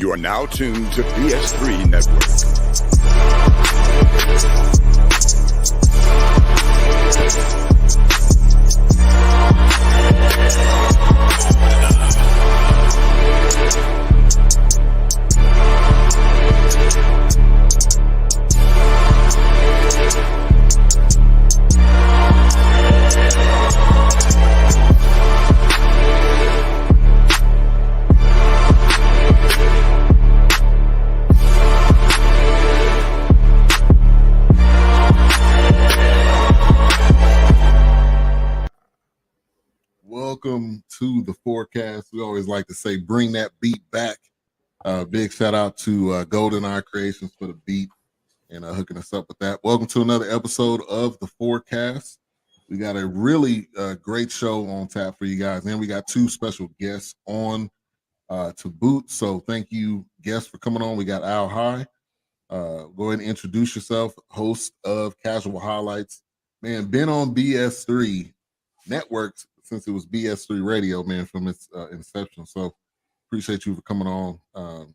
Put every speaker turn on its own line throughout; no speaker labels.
You are now tuned to BS3 Network.
Welcome to the Fourcast. We always like to say, bring that beat back. Big shout out to Golden Eye Creations for the beat and hooking us up with that. Welcome to another episode of the Fourcast. We got a really great show on tap for you guys, and we got two special guests on to boot. So thank you, guests, for coming on. We got Hygh. Go ahead and introduce yourself, host of Casual Highlights. Man, been on BS3 Networks since it was BS3 Radio, man, from its inception. So appreciate you for coming on. Go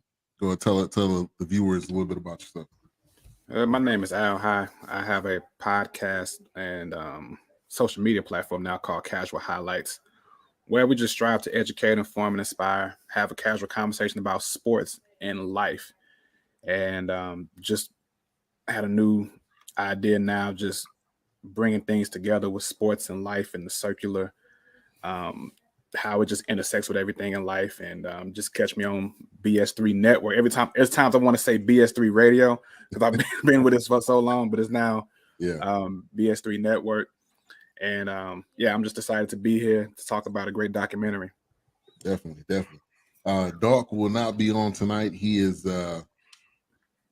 ahead, tell the viewers a little bit about yourself.
My name is Hygh. I have a podcast and social media platform now called Casual Highlights, where we just strive to educate, inform, and inspire, have a casual conversation about sports and life. And just had a new idea now, just bringing things together with sports and life and the circular, how it just intersects with everything in life. And just catch me on BS3 Network. Every time I want to say BS3 Radio, because I've been with this for so long, but it's now BS3 Network. And I'm just excited to be here to talk about a great documentary.
Definitely. Doc will not be on tonight. He is actually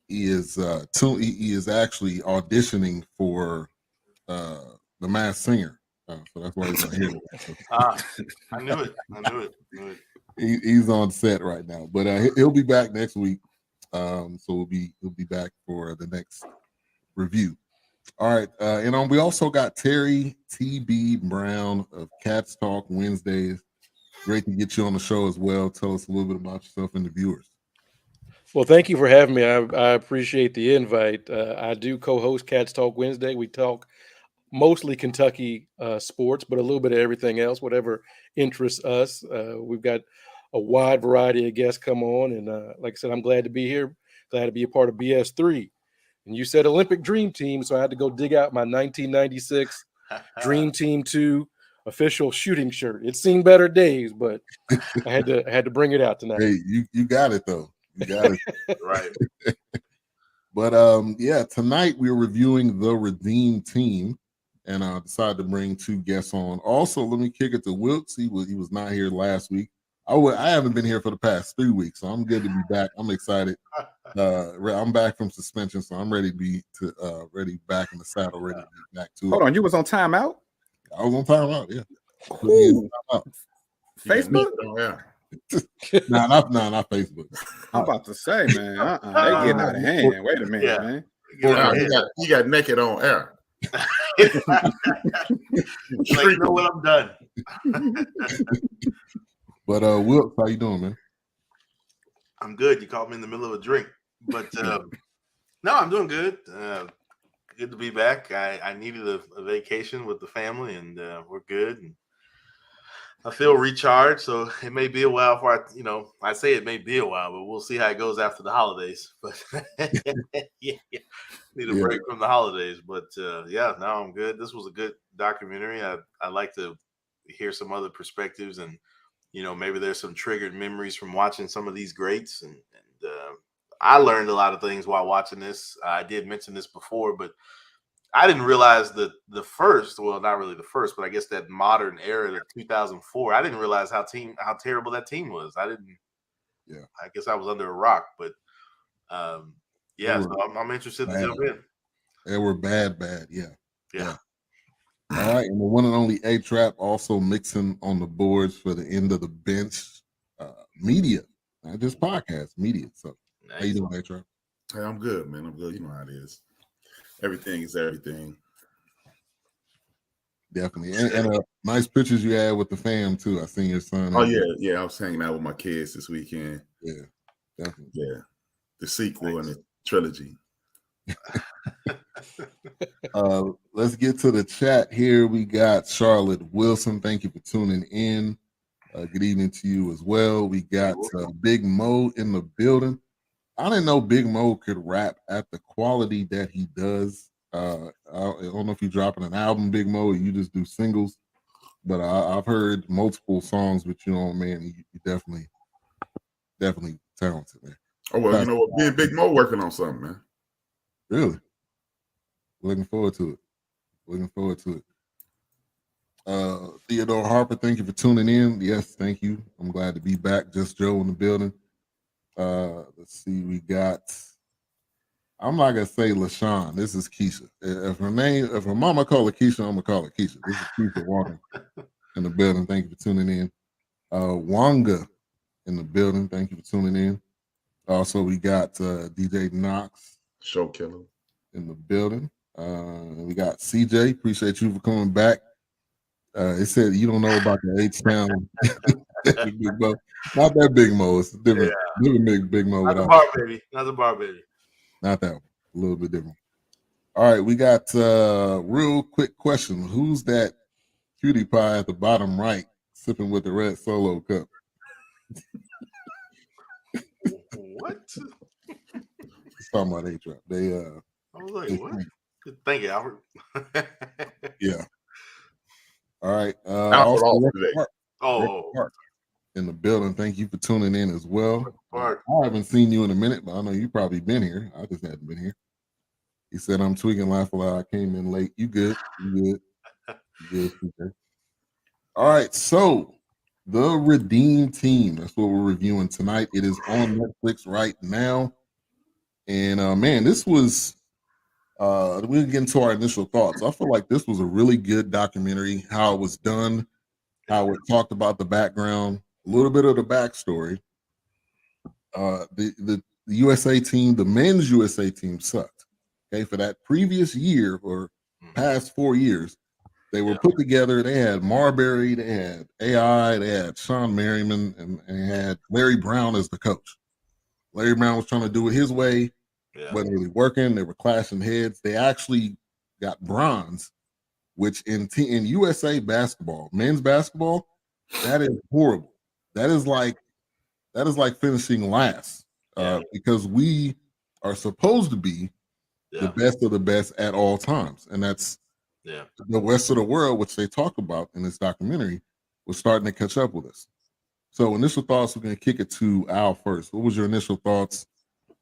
auditioning for The Masked Singer. So that's why he's not here.
I knew it.
He's on set right now, but he'll be back next week. So he'll be back for the next review. All right, and we also got Terry T.B. Brown of Cats Talk Wednesdays. Great to get you on the show as well. Tell us a little bit about yourself and the viewers.
Well, thank you for having me. I appreciate the invite. I do co-host Cats Talk Wednesday. We talk mostly Kentucky sports, but a little bit of everything else, whatever interests us. We've got a wide variety of guests come on. And like I said, I'm glad to be here, glad to be a part of BS3. And you said Olympic Dream Team, so I had to go dig out my 1996 Dream Team 2 official shooting shirt. It's seen better days, but I had to bring it out tonight.
Hey, you got it, though. You got it.
Right.
But tonight we're reviewing The Redeemed Team, and I decided to bring two guests on. Also, let me kick it to Wilkes. He was not here last week. I haven't been here for the past 3 weeks, so I'm good to be back. I'm excited. I'm back from suspension, so I'm ready ready back in the saddle, ready to be back to it.
Hold on, you was on timeout?
I was on timeout, yeah.
Facebook?
Nah, not Facebook.
I'm about to say, man, they getting out of hand. Wait a minute, man.
He got naked on air.
Like, you know what? I'm done.
But Wilkes, how you doing, man?
I'm good. You caught me in the middle of a drink, but no, I'm doing good. Good to be back. I needed a vacation with the family, and we're good. And I feel recharged, so it may be a while before I say it may be a while, but we'll see how it goes after the holidays. But need a break from the holidays. But now I'm good. This was a good documentary. I like to hear some other perspectives, and maybe there's some triggered memories from watching some of these greats, and I learned a lot of things while watching this. I did mention this before, but I didn't realize that the first, well, not really the first, but I guess that modern era of 2004, I didn't realize how terrible that team was. I guess I was under a rock, but so I'm interested to jump in.
They were bad, yeah. All right, and the one and only A-Trap also mixing on the boards for the end of the bench media, not just podcast, media. So nice. How you doing, A-Trap?
Hey, I'm good, man. I'm good. You know how it is. Everything is everything.
Definitely. And nice pictures you had with the fam, too. I seen your son.
Oh, yeah. I was hanging out with my kids this weekend.
Yeah. Definitely.
Yeah, the sequel and the trilogy.
Let's get to the chat here. We got Charlotte Wilson. Thank you for tuning in. Good evening to you as well. We got Big Mo in the building. I didn't know Big Mo could rap at the quality that he does. I don't know if you're dropping an album, Big Mo, or you just do singles, but I've heard multiple songs with you on, man. You definitely talented, man.
Oh, well, you know what? Me and Big Mo working on something, man.
Really? Looking forward to it. Theodore Harper, thank you for tuning in. Yes, thank you. I'm glad to be back. Just Joe in the building. Let's see. We got. I'm not gonna say LaShawn. This is Keisha. If her mama call her Keisha, I'm gonna call her Keisha. This is Keisha Walker in the building. Thank you for tuning in. Wanga in the building. Thank you for tuning in. Also, we got DJ Knox,
Show killer,
in the building. We got CJ. Appreciate you for coming back. It said you don't know about the H-Town. Big Mo. Not that Big Mo. It's a different big Mo.
Not the bar baby. Not the bar baby.
Not that one. A little bit different. All right, we got real quick question. Who's that cutie pie at the bottom right sipping with the red Solo cup?
What?
It's talking about A-Trap. They
I was like, what? Thank you, Albert.
Yeah. All right.
Albert
Also,
today.
Mark in the building. Thank you for tuning in as well.
Mark.
I haven't seen you in a minute, but I know you probably been here. I just hadn't been here. He said, I'm tweaking, laugh aloud. I came in late. You good. You good. Okay. All right. So the Redeem Team. That's what we're reviewing tonight. It is on Netflix right now. And man, this was we'll get into our initial thoughts. I feel like this was a really good documentary, how it was done, how it talked about the background, a little bit of the backstory. The USA team, the men's USA team sucked. Okay, for that previous year or past 4 years, they were put together. They had Marbury, they had AI, they had Sean Merriman, and they had Larry Brown as the coach. Larry Brown was trying to do it his way. Wasn't really working. They were clashing heads. They actually got bronze, which in USA basketball, men's basketball, that is horrible. That is like finishing last because we are supposed to be the best of the best at all times, and that's the rest of the world, which they talk about in this documentary, was starting to catch up with us. So, initial thoughts. We're going to kick it to Al first. What was your initial thoughts,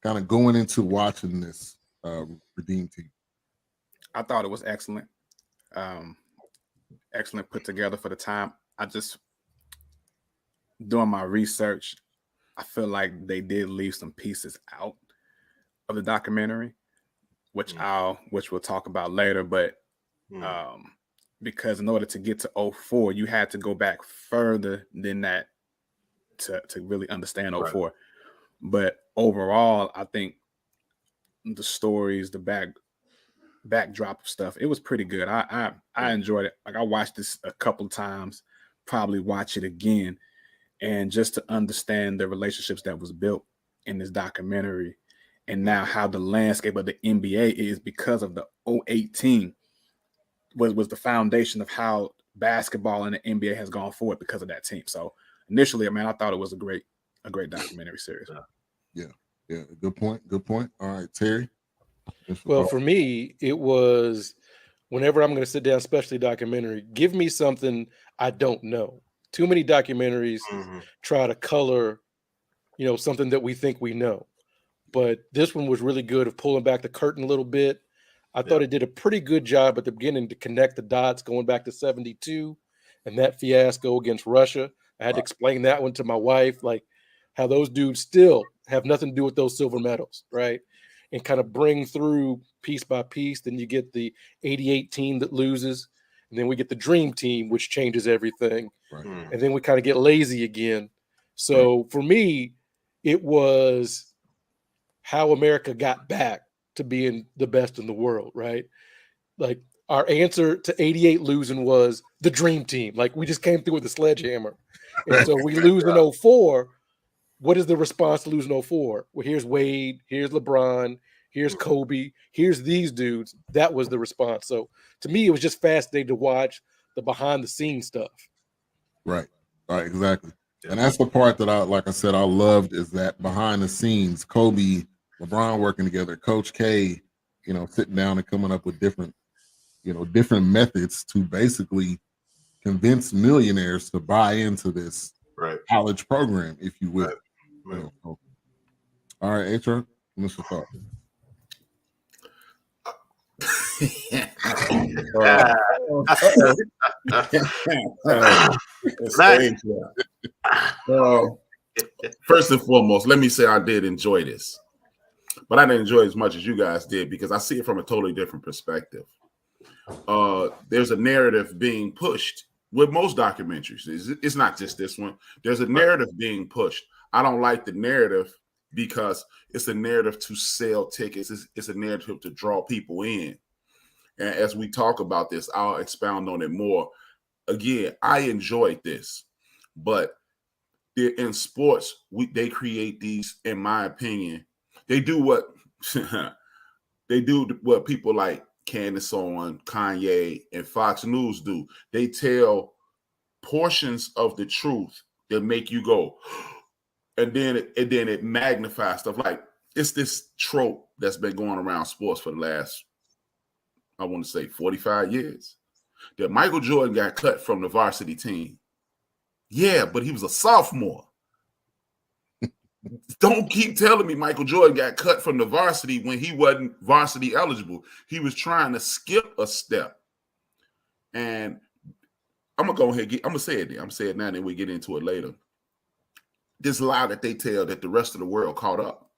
kind of going into watching this Redeem Team?
I thought it was excellent. Excellent put together for the time. I just, doing my research, I feel like they did leave some pieces out of the documentary, which we'll talk about later. But because in order to get to 04, you had to go back further than that to really understand 04. Right. But overall, I think the stories, the backdrop of stuff, it was pretty good. I enjoyed it. Like, I watched this a couple of times, probably watch it again, and just to understand the relationships that was built in this documentary, and now how the landscape of the NBA is because of the 08 team was the foundation of how basketball in the NBA has gone forward because of that team. So initially, I thought it was a great documentary series.
Yeah. Good point. All right, Terry.
Well, for me, it was whenever I'm going to sit down, especially documentary, give me something I don't know. Too many documentaries try to color, something that we think we know. But this one was really good of pulling back the curtain a little bit. I thought it did a pretty good job at the beginning to connect the dots going back to 72 and that fiasco against Russia. I had to explain that one to my wife, like how those dudes still have nothing to do with those silver medals, right? And kind of bring through piece by piece. Then you get the 88 team that loses. And then we get the dream team, which changes everything. Right. And then we kind of get lazy again. So for me, it was how America got back to being the best in the world, right? Like, our answer to 88 losing was the dream team. Like, we just came through with a sledgehammer. And so we lose in 04. what is the response to losing 04? Well, here's Wade, here's LeBron, here's Kobe, here's these dudes. That was the response. So to me, it was just fascinating to watch the behind the scenes stuff.
Right, exactly. And that's the part that I loved, is that behind the scenes, Kobe, LeBron working together, Coach K, sitting down and coming up with different methods to basically convince millionaires to buy into this college program, if you will.
Right.
All right, HR, what's your thought?
First and foremost, let me say I did enjoy this, but I didn't enjoy it as much as you guys did because I see it from a totally different perspective. There's a narrative being pushed with most documentaries. It's not just this one. There's a narrative being pushed. I don't like the narrative because it's a narrative to sell tickets. It's a narrative to draw people in. And as we talk about this, I'll expound on it more. Again, I enjoyed this, but in sports, they create these, in my opinion, they do what people like Candace Owens, Kanye, and Fox News do. They tell portions of the truth that make you go, and then it magnifies stuff. Like, it's this trope that's been going around sports for the last, I want to say, 45 years, that Michael Jordan got cut from the varsity team. Yeah, but he was a sophomore. Don't keep telling me Michael Jordan got cut from the varsity when he wasn't varsity eligible. He was trying to skip a step. And I'm going to go ahead. I'm going to say it there. I'm going to say it now, then we get into it later. This lie that they tell that the rest of the world caught up.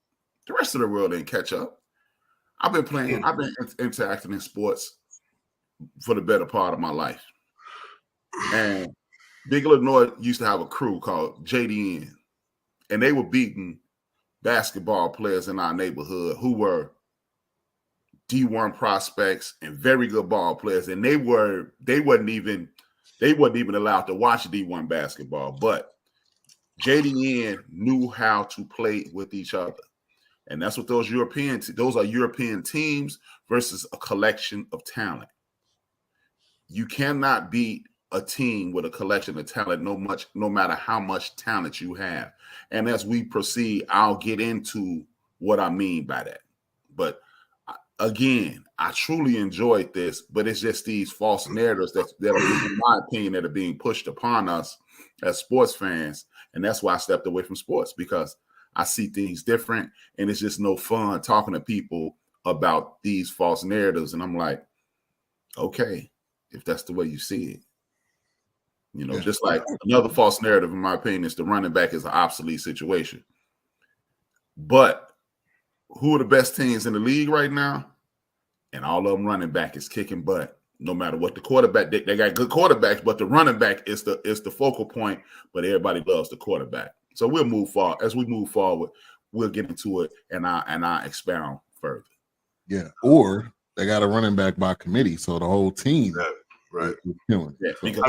The rest of the world didn't catch up. I've been interacting in sports for the better part of my life. And Big Illinois used to have a crew called JDN. And they were beating basketball players in our neighborhood who were D1 prospects and very good ball players. And they wasn't even allowed to watch D1 basketball. But JDN knew how to play with each other. And that's what those are European teams versus a collection of talent. You cannot beat a team with a collection of talent, no matter how much talent you have. And as we proceed, I'll get into what I mean by that. But again, I truly enjoyed this, but it's just these false narratives that are, in my opinion, that are being pushed upon us as sports fans. And that's why I stepped away from sports, because I see things different, and it's just no fun talking to people about these false narratives. And I'm like, okay, if that's the way you see it. Just like another false narrative, in my opinion, is the running back is an obsolete situation. But who are the best teams in the league right now? And all of them running back is kicking butt. No matter what the quarterback, they got good quarterbacks, but the running back is the focal point. But everybody loves the quarterback. So we'll move forward. As we move forward, we'll get into it, and I expound further.
Yeah, or they got a running back by committee, so the whole team,
right,
is killing.
Yeah, because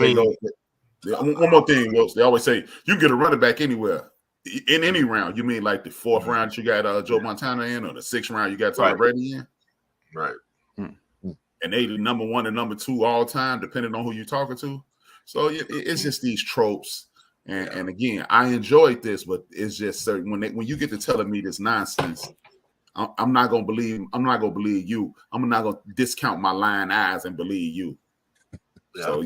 one more thing, Wilson. They always say you get a running back anywhere in any round. You mean like the fourth round you got Joe Montana in, or the sixth round you got Tom Brady in?
Right.
And they the number one and number two all time, depending on who you're talking to. So it's just these tropes. And again, I enjoyed this, but it's just certain when you get to telling me this nonsense, I'm not gonna believe you. I'm not gonna discount my lying eyes and believe you. Yeah. So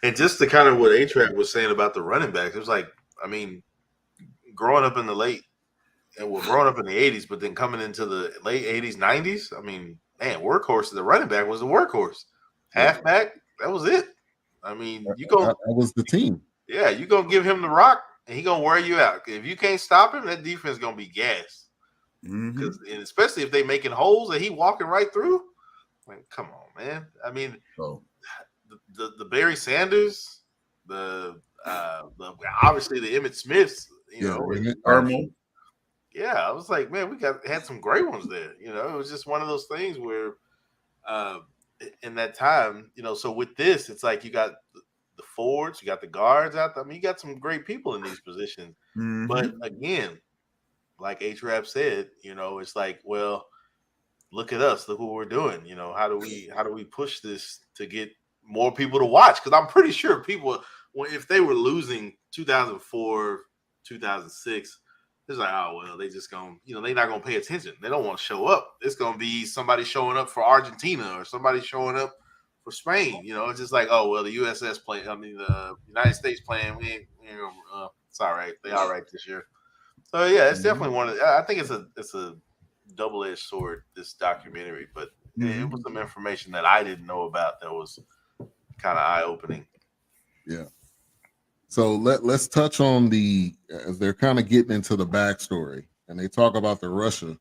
and just to kind of what A-Track was saying about the running backs, it was like, I mean, growing up in the growing up in the 80s, but then coming into the late 80s, 90s, I mean, man, workhorse, the running back was the workhorse. Halfback, that was it. I mean, that
was the team.
Yeah, you gonna give him the rock, and he gonna wear you out. If you can't stop him, that defense gonna be gassed. And especially if they making holes and he walking right through. Like, come on, man. I mean, the Barry Sanders, the obviously the Emmitt Smiths,
Irmo.
Yeah, I was like, man, we had some great ones there. It was just one of those things where in that time, so with this, it's like you got the forwards, you got the guards out there. I mean, you got some great people in these positions.
Mhm.
But again, like H-Rap said, it's like, well, look at us, look what we're doing. How do we push this to get more people to watch? Because I'm pretty sure people, if they were losing 2004, 2006, it's like, oh well, they just gonna, they're not gonna pay attention. They don't want to show up. It's gonna be somebody showing up for Argentina or somebody showing up for Spain. It's just like, oh well, the USS playing. I mean, the United States playing. It's all right. They all right this year. So yeah, it's definitely one of. I think it's a double-edged sword, this documentary, but it was some information that I didn't know about that was kind of eye-opening.
Yeah. So let's touch on as they're kind of getting into the backstory, and they talk about the Russia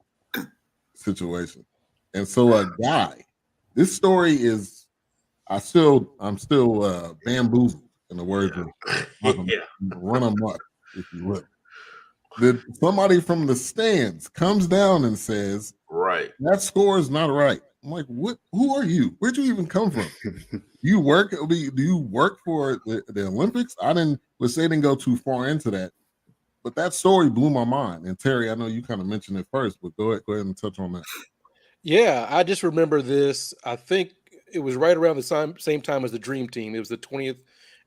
situation. And so a guy, this story is, I'm still bamboozled, in the words of run amok, if you will. That somebody from the stands comes down and says,
right,
that score is not right. I'm like, what? Who are you? Where'd you even come from? Do you work for the Olympics? They didn't go too far into that, but that story blew my mind. And Terry, I know you kind of mentioned it first, but go ahead and touch on that.
Yeah, I just remember this. I think it was right around the same time as the Dream Team. It was the 20th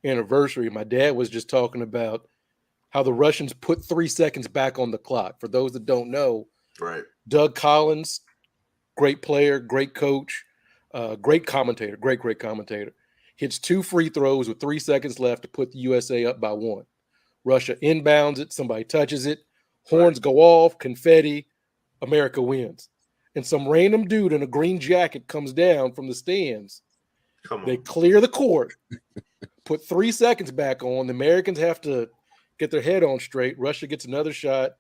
anniversary. My dad was just talking about how the Russians put 3 seconds back on the clock. For those that don't know,
right,
Doug Collins, great player, great coach, great commentator, great commentator, hits 2 free throws with 3 seconds left to put the USA up by 1. Russia inbounds it, somebody touches it, horns go off, confetti, America wins. And some random dude in a green jacket comes down from the stands. They clear the court, put 3 seconds back on. The Americans have to get their head on straight. Russia gets another shot,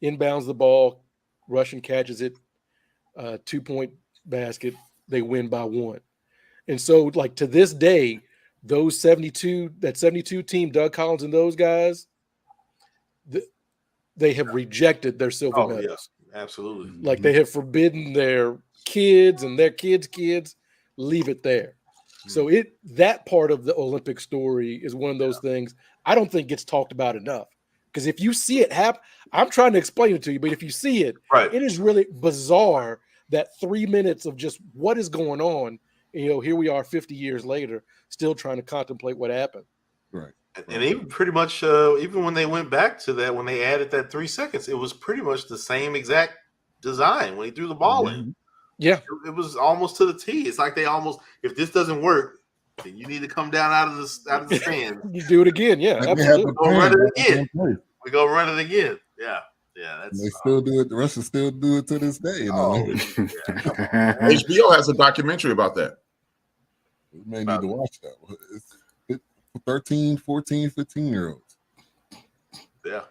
inbounds the ball. Russian catches it, 2-point basket. They win by 1. And so, like, to this day, that 72 team, Doug Collins and those guys, they have rejected their silver medals.
Yeah, absolutely.
Like, they have forbidden their kids and their kids' leave it there. So that part of the Olympic story is one of those things I don't think gets talked about enough. Because if you see it happen, I'm trying to explain it to you, but if you see it, it is really bizarre that 3 minutes of just what is going on. Here we are 50 years later, still trying to contemplate what happened.
Right.
And even pretty much, even when they went back to that, when they added that 3 seconds, it was pretty much the same exact design when he threw the ball in.
Yeah.
It was almost to the T. It's like they almost, if this doesn't work, then you need to come down out of the stand.
You do it again. Yeah, absolutely.
We're going to run it again. We go run it again. Yeah. Yeah.
They still do it. The Russians still do it to this day.
HBO has a documentary about that.
We may need to watch that. It's 13, 14, 15-year-olds.
Yeah.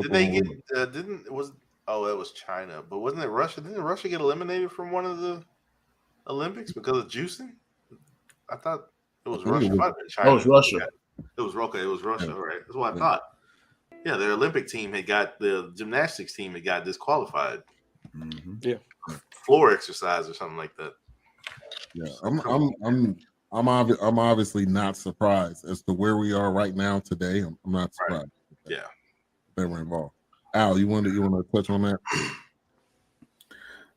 Did they get, that was China. But wasn't it Russia? Didn't Russia get eliminated from one of the Olympics because of juicing? I thought it was Russia.
China. It was Russia.
It was Russia. Right. That's what I thought. Yeah, their Olympic team the gymnastics team had got disqualified.
Yeah.
Floor exercise or something like that.
Yeah. I'm obviously not surprised as to where we are right now today. I'm not surprised.
Right. Yeah.
They were involved. Al, you want to touch on that?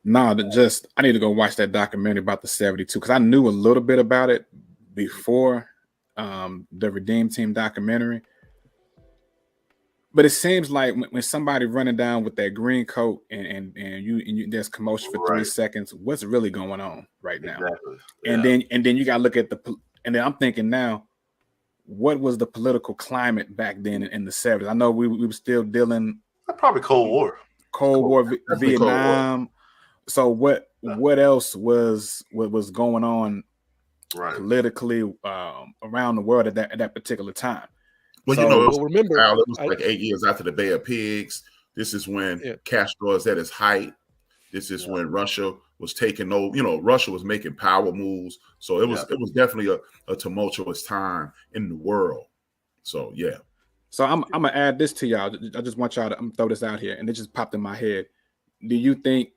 No, I need to go watch that documentary about the 72 because I knew a little bit about it before the Redeem Team documentary. But it seems like when somebody running down with that green coat and you there's commotion for 3 seconds, what's really going on right now?
Exactly.
And then you got to look at and then I'm thinking now, what was the political climate back then in the 70s? I know we were still dealing
probably Cold War,
Vietnam. Cold War. So what else was going on politically around the world at that particular time?
Well, remember, Al, it was like 8 years after the Bay of Pigs. This is when Castro is at his height. This is when Russia was taking over. Russia was making power moves. So it was definitely a tumultuous time in the world. So yeah.
So I'm gonna add this to y'all. I just want y'all to throw this out here, and it just popped in my head. Do you think?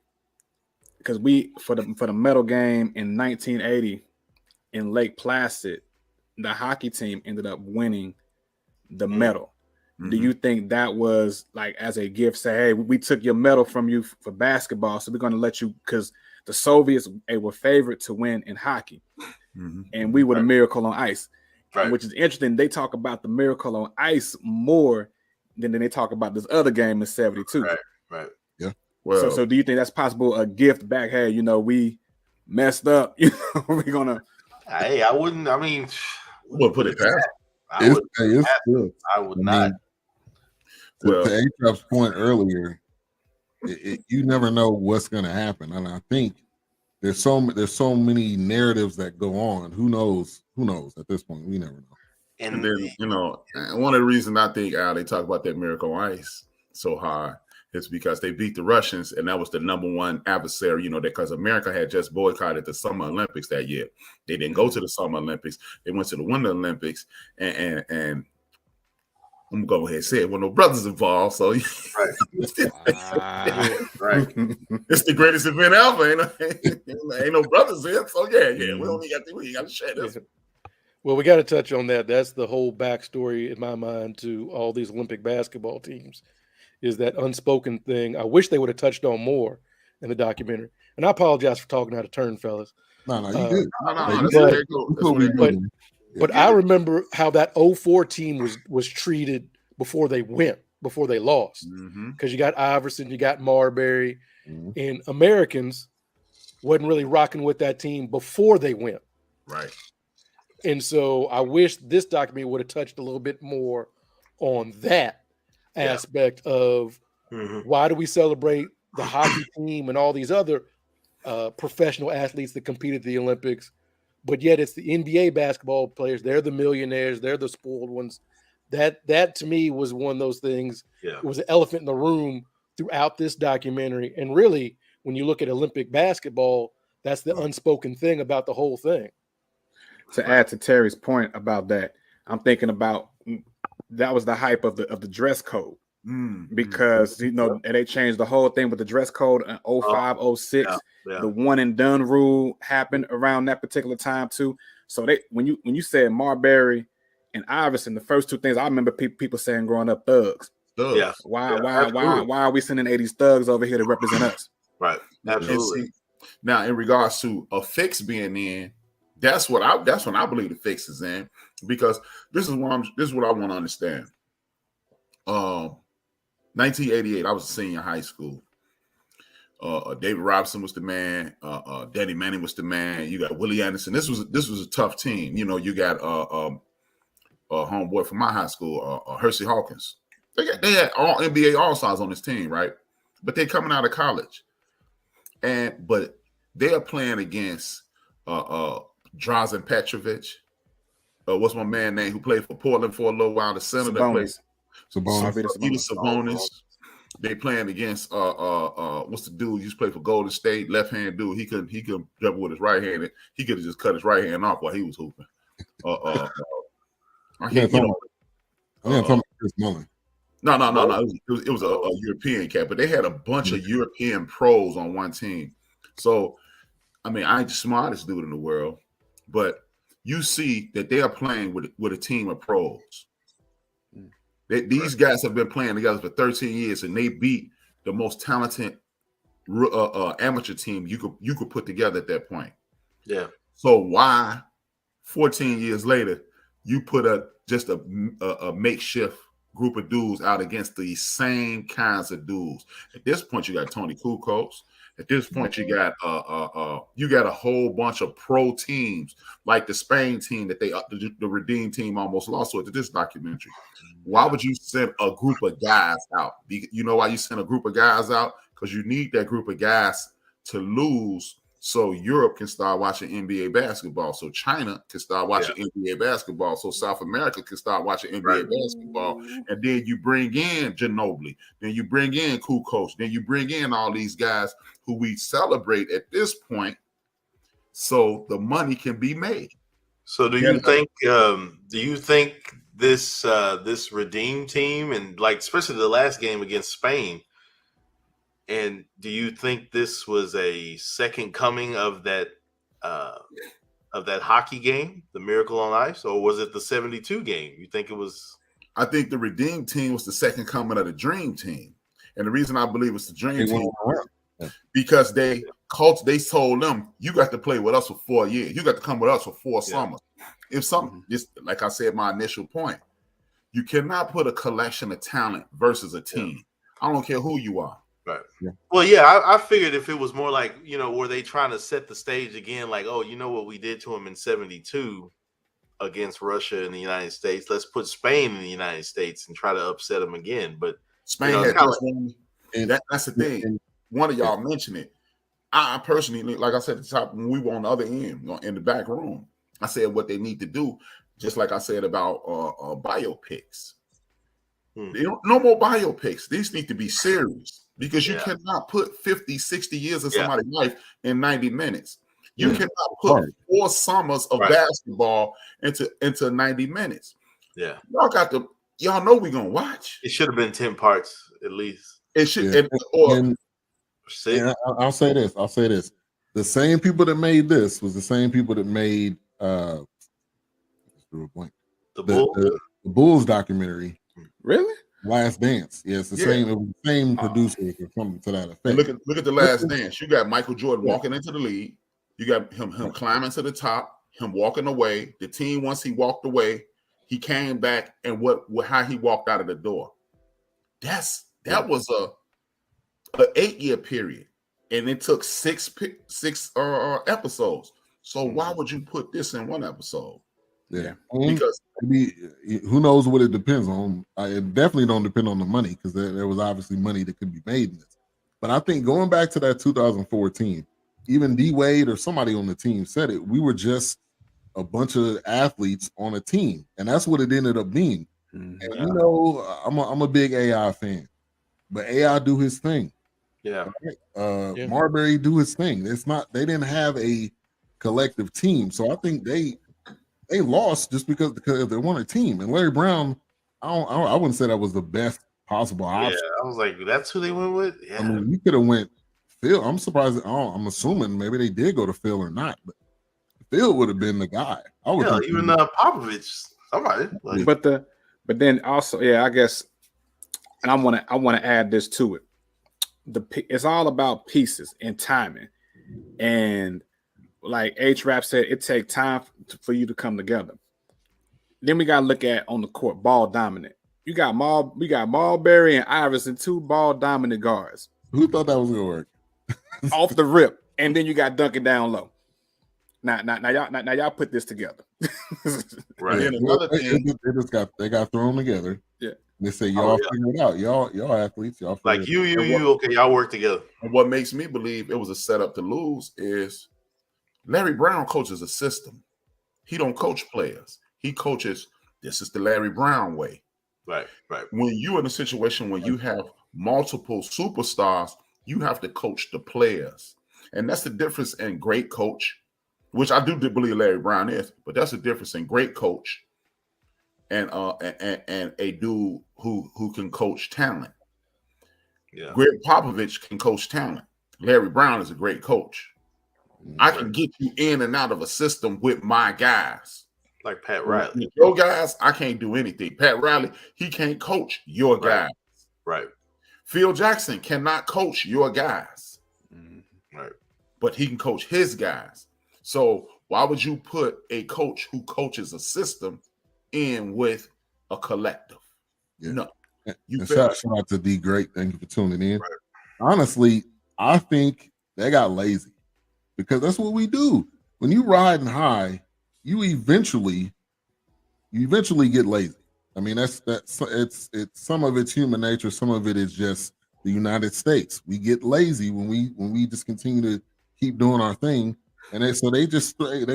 Because for the medal game in 1980 in Lake Placid, the hockey team ended up winning the
Mm.
medal. Do you think that was like as a gift? Say, hey, we took your medal from you for basketball, so we're going to let you, because the Soviets were favored to win in hockey, and we were the miracle on ice, which is interesting. They talk about the miracle on ice more than they talk about this other game in '72.
Right.
Yeah.
Well,
So do you think that's possible? A gift back? Hey, you know, we messed up. You know, we're gonna.
Hey, I wouldn't. I mean,
we'll put it past.
I would.
It's good.
I would not.
To A-Trop's point earlier, you never know what's going to happen, and I think there's so many narratives that go on. Who knows? At this point, we never know.
And then, you know, one of the reasons I think they talk about that Miracle on Ice so hard is because they beat the Russians, and that was the number one adversary, you know, because America had just boycotted the Summer Olympics that year. They didn't go to the Summer Olympics. They went to the Winter Olympics, and I'm going to go ahead and say it. Well, no brothers involved, so
right.
It's the greatest event ever. Ain't no brothers in, so yeah. We got to share this.
Well, we got to touch on that. That's the whole backstory in my mind to all these Olympic basketball teams, is that unspoken thing. I wish they would have touched on more in the documentary. And I apologize for talking out of turn, fellas.
No, you good.
But I remember how that 04 team was treated before they lost. Because you got Iverson, you got Marbury, and Americans wasn't really rocking with that team before they went.
Right.
And so I wish this documentary would have touched a little bit more on that aspect of why do we celebrate the hockey team and all these other professional athletes that competed at the Olympics, but yet it's the NBA basketball players. They're the millionaires. They're the spoiled ones. That to me was one of those things.
Yeah.
It was an elephant in the room throughout this documentary. And really, when you look at Olympic basketball, that's the unspoken thing about the whole thing.
To add to Terry's point about that, I'm thinking about that was the hype of the dress code. Because you know, and they changed the whole thing with the dress code in 05, 06. The one and done rule happened around that particular time too. So they when you said Marbury and Iverson, the first two things I remember people saying growing up, thugs.
Yeah.
Why are we sending 80s thugs over here to represent us?
Right. Absolutely.
Now, in regards to a fix being in, that's when I believe the fix is in, because this is what I want to understand. 1988, I was a senior in high school. David Robinson was the man. Danny Manning was the man. You got Willie Anderson. This was a tough team. You know, you got a homeboy from my high school, Hersey Hawkins. They had all NBA All-Stars on this team, right? But they're coming out of college, but they are playing against Drazen Petrovic. What's my man name who played for Portland for a little while? The center that played. Sabonis. They playing against what's the dude? He used to play for Golden State, left-hand dude. He couldn't dribble with his right hand. He could have just cut his right hand off while he was hooping.
Talking about Chris Mullin.
No. It was a European cat, but they had a bunch of European pros on one team. So, I mean, I ain't the smartest dude in the world, but you see that they are playing with a team of pros. These guys have been playing together for 13 years, and they beat the most talented amateur team you could put together at that point.
Yeah.
So why, 14 years later, you put just a makeshift group of dudes out against the same kinds of dudes? At this point, you got Tony Kukoc. At this point, you got a whole bunch of pro teams like the Spain team that the Redeem team almost lost to this documentary. Why would you send a group of guys out? You know why you send a group of guys out? Because you need that group of guys to lose so Europe can start watching NBA basketball, so China can start watching NBA basketball, so South America can start watching NBA basketball. And then you bring in Ginobili, then you bring in Kukoc, then you bring in all these guys who we celebrate at this point, so the money can be made.
So do you think this Redeem team, and like especially the last game against Spain, and do you think this was a second coming of that of that hockey game, the Miracle on Ice, or was it the 72 game? You think it was?
I think the Redeem Team was the second coming of the Dream Team. And the reason I believe it's the Dream
They
Team
went around.
because they told them, you got to play with us for 4 years. You got to come with us for 4 summers. If something, just like I said, my initial point, you cannot put a collection of talent versus a team. I don't care who you are.
Right. Yeah. Well, yeah, I figured if it was more like, were they trying to set the stage again? Like, oh, you know what we did to them in 72 against Russia and the United States. Let's put Spain in the United States and try to upset them again. But
Spain had just won. That's the thing. One of y'all mentioned it. I personally, like I said at the top, when we were on the other end, in the back room, I said what they need to do, just like I said about biopics. No more biopics. These need to be series because you cannot put 50, 60 years of somebody's life in 90 minutes. You cannot put 4 summers of basketball into 90 minutes.
Yeah.
Y'all know we're gonna watch.
It should have been 10 parts at least.
It should
and I'll say this. The same people that made this was the same people that made the Bulls documentary.
Really?
Last Dance. Yeah, it's the same. It was the same producers or something to that effect.
Look at the Last Dance. You got Michael Jordan walking into the league. You got him climbing to the top. Him walking away. The team, once he walked away, he came back, and how he walked out of the door. That was a 8-year period, and it took six episodes. So why would you put this in 1 episode?
Yeah,
because
who knows what it depends on. It definitely don't depend on the money because there was obviously money that could be made in this. But I think going back to that 2014, even D Wade or somebody on the team said it. We were just a bunch of athletes on a team, and that's what it ended up being. And I'm a big AI fan, but AI do his thing.
Yeah.
Marbury do his thing. They didn't have a collective team, so I think they lost just because they weren't a team. And Larry Brown, I wouldn't say that was the best possible option.
Yeah, I was like, that's who they went with. Yeah.
I mean, you could have went Phil. I'm surprised. I'm assuming maybe they did go to Phil or not, but Phil would have been the guy. I would
even Popovich, somebody.
But then also, I guess, and I want to add this to it. It's all about pieces and timing, and like H-Rap said, it takes time for you to come together. Then we got to look at on the court, ball dominant. We got Marbury and Iverson, 2 ball dominant guards.
Who thought that was gonna work?
Off the rip, and then you got Duncan down low. Now y'all put this together.
Right.
And another thing,
they got thrown together.
Yeah.
They say y'all figure it out. Y'all athletes. Y'all
like you. Okay, y'all work together.
And what makes me believe it was a setup to lose is Larry Brown coaches a system. He don't coach players. He coaches. This is the Larry Brown way.
Right.
When you're in a situation where you have multiple superstars, you have to coach the players, and that's the difference in great coach, which I do believe Larry Brown is, but that's the difference in great coach and a dude who can coach talent.
Yeah.
Greg Popovich can coach talent. Larry Brown is a great coach. I can get you in and out of a system with my guys.
Like Pat Riley.
With your guys, I can't do anything. Pat Riley, he can't coach your guys.
Right.
Phil Jackson cannot coach your guys.
Right.
But he can coach his guys. So why would you put a coach who coaches a system in with a collective?
Yeah.
No.
Shout out to D Great. Thank you for tuning in. Right. Honestly, I think they got lazy because that's what we do. When you riding high, you eventually get lazy. I mean, it's some of it's human nature, some of it is just the United States. We get lazy when we just continue to keep doing our thing. And they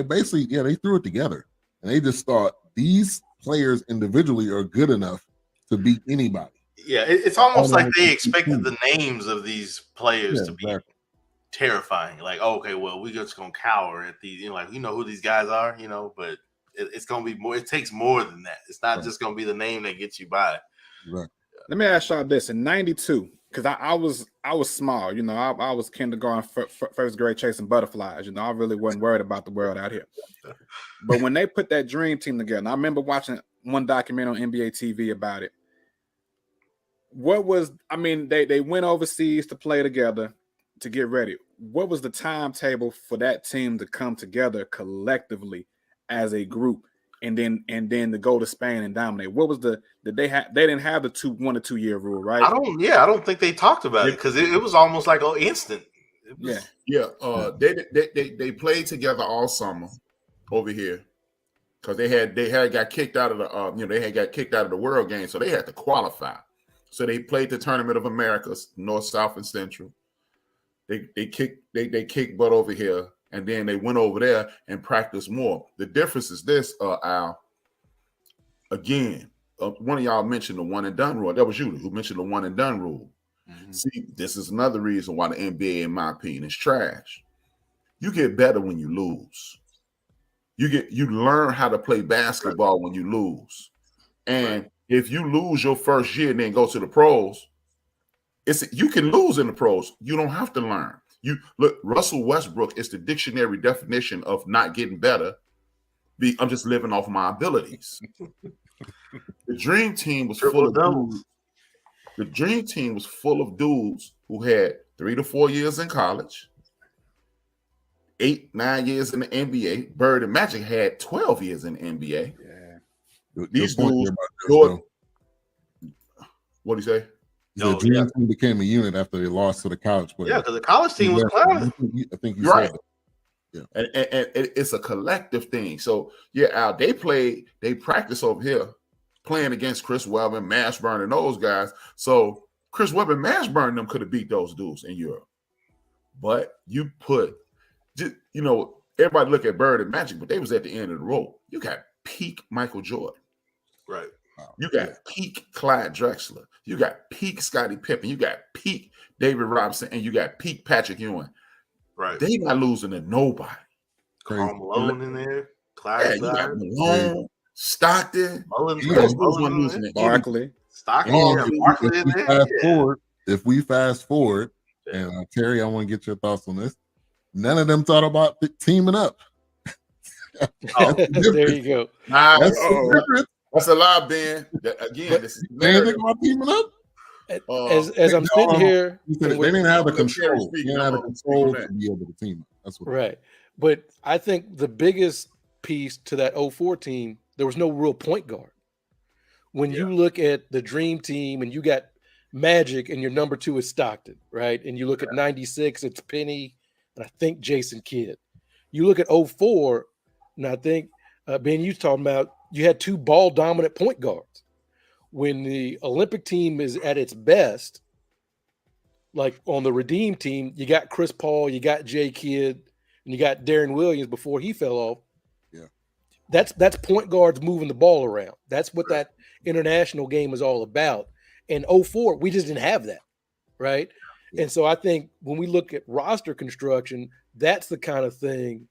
basically they threw it together. And they just thought these players individually are good enough to beat anybody.
Yeah, it's almost like they expected the names of these players to be terrifying. Like, oh, okay, well, we're just gonna cower at these, who these guys are, but it's gonna be more. It takes more than that. It's not just gonna be the name that gets you by.
Right.
Let me ask y'all this: in '92, because I was small, you know, I was kindergarten, first grade chasing butterflies. You know, I really wasn't worried about the world out here. But when they put that dream team together, and I remember watching one documentary on NBA TV about it. They went overseas to play together to get ready. What was the timetable for that team to come together collectively as a group and then to go to Spain and dominate? What was they didn't have the 1 to 2 year rule, right?
I don't think they talked about it because it was almost like instant.
They played together all summer over here because they had got kicked out of the World Game, so they had to qualify. So they played the Tournament of Americas, North, South, and Central. They kicked butt over here, and then they went over there and practiced more. The difference is this, Al. Again, one of y'all mentioned the one and done rule. That was you who mentioned the one and done rule. Mm-hmm. See, this is another reason why the NBA, in my opinion, is trash. You get better when you lose. You learn how to play basketball when you lose, and if you lose your first year and then go to the pros, you can lose in the pros. You don't have to learn. You look, Russell Westbrook is the dictionary definition of not getting better. I'm just living off my abilities. The dream team was full of dudes. The dream team was full of dudes who had 3 to 4 years in college, 8, 9 years in the NBA. Bird and Magic had 12 years in the NBA.
Yeah.
These dudes, what do you say?
The dream team became a unit after they lost to the college players.
Yeah, because the college team was clowning.
I think you
right.
said that.
Yeah, and it's a collective thing. So Al, they practice over here playing against Chris Webber, Mashburn, and those guys. So Chris Webber and Mashburn them could have beat those dudes in Europe. But everybody look at Bird and Magic, but they was at the end of the road. You got peak Michael Jordan.
Right.
You got peak Clyde Drexler. You got peak Scottie Pippen. You got peak David Robinson, and you got peak Patrick Ewing.
Right.
They not losing to nobody.
Karl Malone in there. Clyde.
You got Malone, Stockton.
Barkley.
If we fast forward, and Terry, I want to get your thoughts on this. None of them thought about teaming up.
There you go.
That's a lie, Ben. This is
anything about teaming up.
As I'm sitting here,
they didn't have the control. They didn't have the control to be able to team up. That's what.
Right. But I think the biggest piece to that 04 team, there was no real point guard. When you look at the dream team and you got Magic and your number 2 is Stockton, right? And you look at 96, it's Penny, and I think Jason Kidd. You look at 04, and I think Ben, you talking about you had 2 ball dominant point guards. When the Olympic team is at its best, like on the Redeem team, you got Chris Paul, you got Jay Kidd, and you got Darren Williams before he fell off.
Yeah.
That's point guards moving the ball around. That's what that international game is all about. And 04, we just didn't have that, right? Yeah. And so I think when we look at roster construction, that's the kind of thing.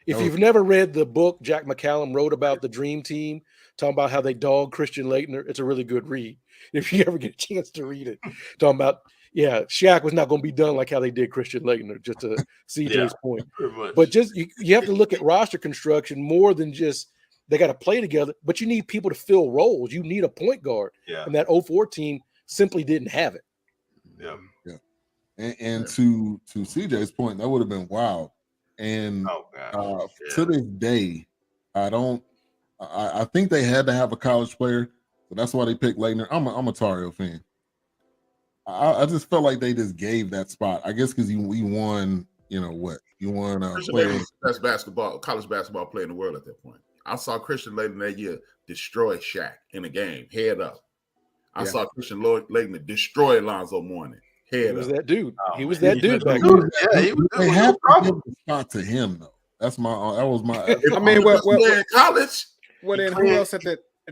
If you've never read the book Jack McCallum wrote about the Dream Team, talking about how they dogged Christian Laettner, it's a really good read. If you ever get a chance to read it, talking about, Shaq was not going to be done like how they did Christian Laettner, just to CJ's point. But just you have to look at roster construction more than just they got to play together, but you need people to fill roles. You need a point guard. Yeah. And that 04 team simply didn't have it.
Yeah.
Yeah. And to CJ's point, that would have been wild. And to this day, I think they had to have a college player, so that's why they picked Laettner. I'm a Tario fan. I just felt like they just gave that spot. I guess because we won, you won
best college basketball player in the world at that point. I saw Christian Laettner that year destroy Shaq in a game, head up. I saw Christian Laettner destroy Alonzo Mourning. He
was that dude. He was that dude back then.
They have to give the spot to him though. That was my.
I mean,
in college.
Well, then who else at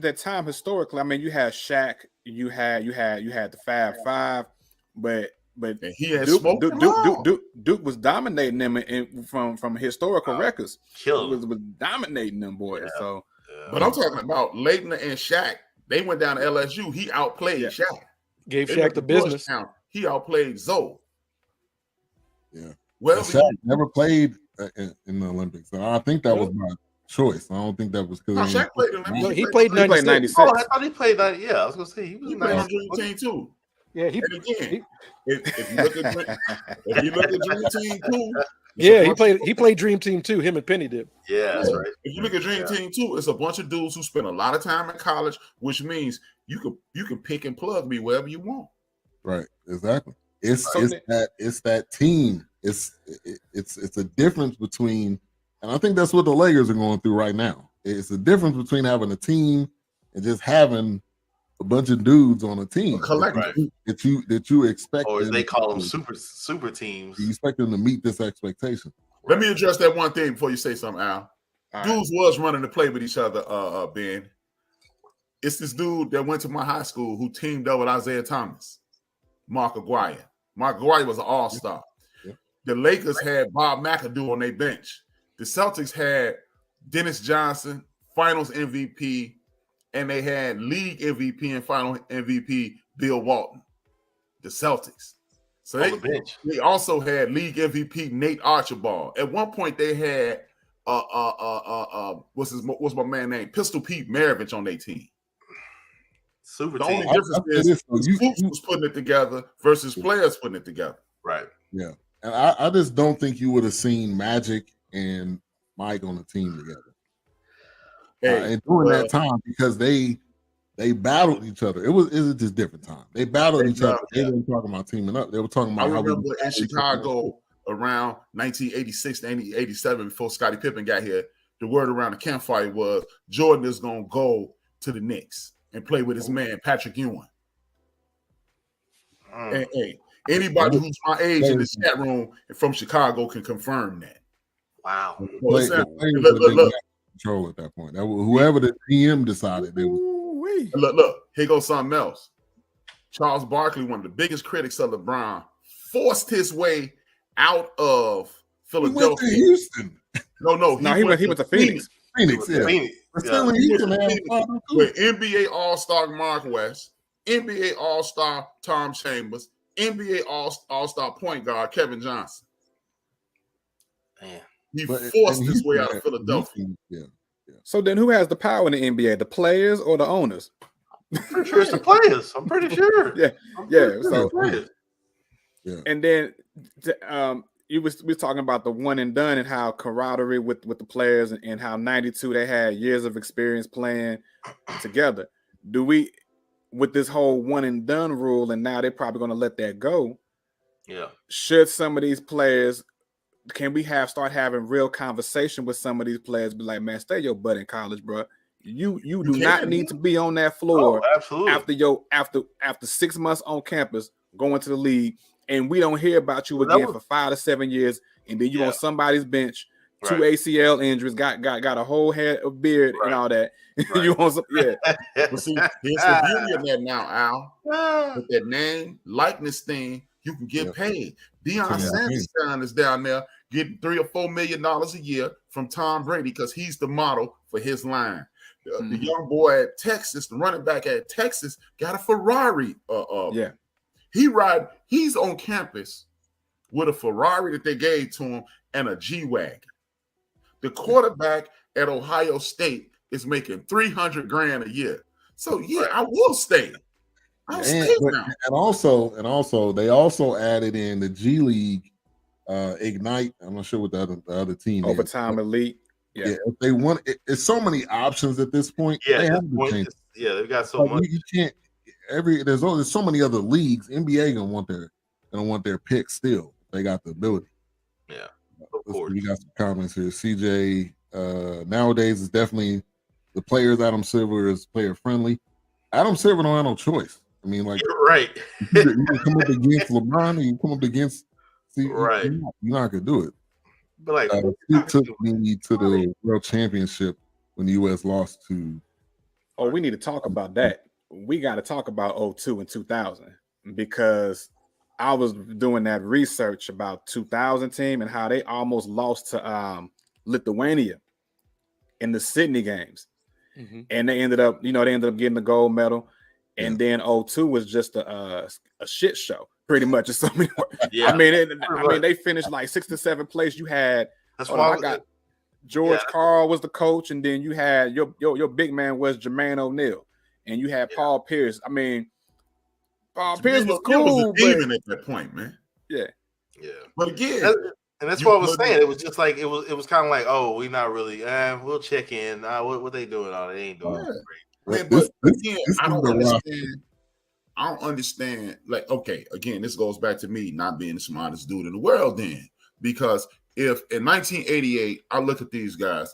that time historically? I mean, you had Shaq, you had the Fab Five, but
and he had
Duke was dominating them from historical records. Was dominating them boys. Yeah. So,
but I'm talking about Laettner and Shaq. They went down to LSU. He outplayed Shaq.
Gave
They
Shaq
went
the
to
business.
Georgetown. He outplayed Zoe.
Yeah.
Wherever
Shaq
he,
never played in the Olympics, and I think that
No.
was by choice. I don't think that was because
no, Shaq played in
No,
the
he played
He played
96.
96.
Oh, I thought he played that. Yeah, I was gonna say he was
He
in
played on
96.
Dream Team too.
Yeah,
And again,
he-
if you look at Dream Team 2,
yeah, he played Dream Team too. Him and Penny did.
Yeah, that's right.
If you look at Dream Team 2, it's a bunch of dudes who spend a lot of time in college, which means you can pick and plug me wherever you want.
Right, exactly. It's
So
that team. It's a difference between, and I think that's what the Lakers are going through right now. It's a difference between having a team and just having a bunch of dudes on a team.
A collective.
Right.
that you expect,
Or as
them
they call them,
to-
super teams.
you expect them to meet this expectation.
Let me address that one thing before you say something, Al.
All right.
Dudes was running to play with each other, Ben. It's this dude that went to my high school who teamed up with Isaiah Thomas, Mark Aguirre. Mark Aguirre was an all-star.
Yep.
The Lakers had Bob McAdoo on their bench. The Celtics had Dennis Johnson, Finals MVP, and they had League MVP and Final MVP Bill Walton. The Celtics. So
On the bench.
they also had League MVP Nate Archibald. At one point, they had what's my man name? Pistol Pete Maravich on their team.
Super
The
team.
only difference is
you
Fuchs was putting it together versus players putting it together.
Right.
Yeah, and I just don't think you would have seen Magic and Mike on the team together. And during that time, because they battled each other. It was just different time. They battled each other. They weren't talking about teaming up. They were talking about
I
how
remember in Chicago around 1986 to 87, before Scottie Pippen got here, the word around the campfire was Jordan is going to go to the Knicks and play with his man Patrick Ewing. And, hey, anybody who's my age in the chat room from Chicago can confirm that.
Wow.
Look,
control at that point. Whoever the GM decided they was.
Look, here goes something else. Charles Barkley, one of the biggest critics of LeBron, forced his way out of Philadelphia.
He went to Houston.
No,
he went to Phoenix.
Phoenix, yeah.
Phoenix.
But
Yeah.
still in Houston, they have
with NBA All-Star Mark West, NBA All-Star Tom Chambers, NBA All-Star point guard Kevin Johnson.
Man.
He forced his way out of Philadelphia.
Yeah.
So then, who has the power in the NBA? The players or the owners?
I'm pretty sure it's the players. I'm pretty sure.
Yeah. So,
Yeah.
and then, we was talking about the one and done and how camaraderie with the players and how 92 they had years of experience playing together. Do we, with this whole one and done rule, and now they're probably going to let that go?
Yeah.
Should some of these players, can we start having real conversation with some of these players? Be like, man, stay your butt in college, bro. You do not need to be on that floor after 6 months on campus going to the league, and we don't hear about you again for 5 to 7 years, and then you on somebody's bench, 2 ACL injuries, got a whole head of beard and all that. You on some,
But see, here's the beauty of that now, Al. With that name likeness thing, you can get paid. Deion Sanders is down there getting $3 or $4 million a year from Tom Brady because he's the model for his line. The young boy at Texas, the running back at Texas, got a Ferrari. He's on campus with a Ferrari that they gave to him and a G-Wagon. The quarterback at Ohio State is making $300,000 a year. So I will stay.
And also, they also added in the G League Ignite. I'm not sure what the other team
Overtime
is.
Elite.
Yeah, if they want, it's so many options at this point.
Yeah,
they have to change.
They've got so much.
You can't. There's so many other leagues. NBA gonna want their pick still. They got the ability.
Yeah, of course.
We got some comments here. CJ, nowadays is definitely the players. Adam Silver is player friendly. Adam Silver don't have no choice. I mean, like,
you're right.
you can come up against LeBron, or you come up against.
Right.
You're not gonna do it.
But like,
it took me to the World Championship when the U.S. lost to.
Oh, we need to talk about that. We got to talk about 2002 and 2000 because I was doing that research about 2000 team and how they almost lost to Lithuania in the Sydney games, and they ended up getting the gold medal. And then 02 was just a shit show, pretty much. In so many words.
Yeah.
I mean, they finished like 6th to 7th place. You had I got George Carl was the coach, and then you had your big man was Jermaine O'Neal, and you had Paul Pierce. I mean, Paul Pierce was cool,
but even at that point, man.
Yeah.
But again,
and that's what I was saying. It was just like it was kind of like, oh, we not really. We'll check in. What they doing? Oh, they ain't doing great.
Man, but again, I don't understand. I don't understand. Like, okay, again, this goes back to me not being the smartest dude in the world. Then, because if in 1988 I look at these guys,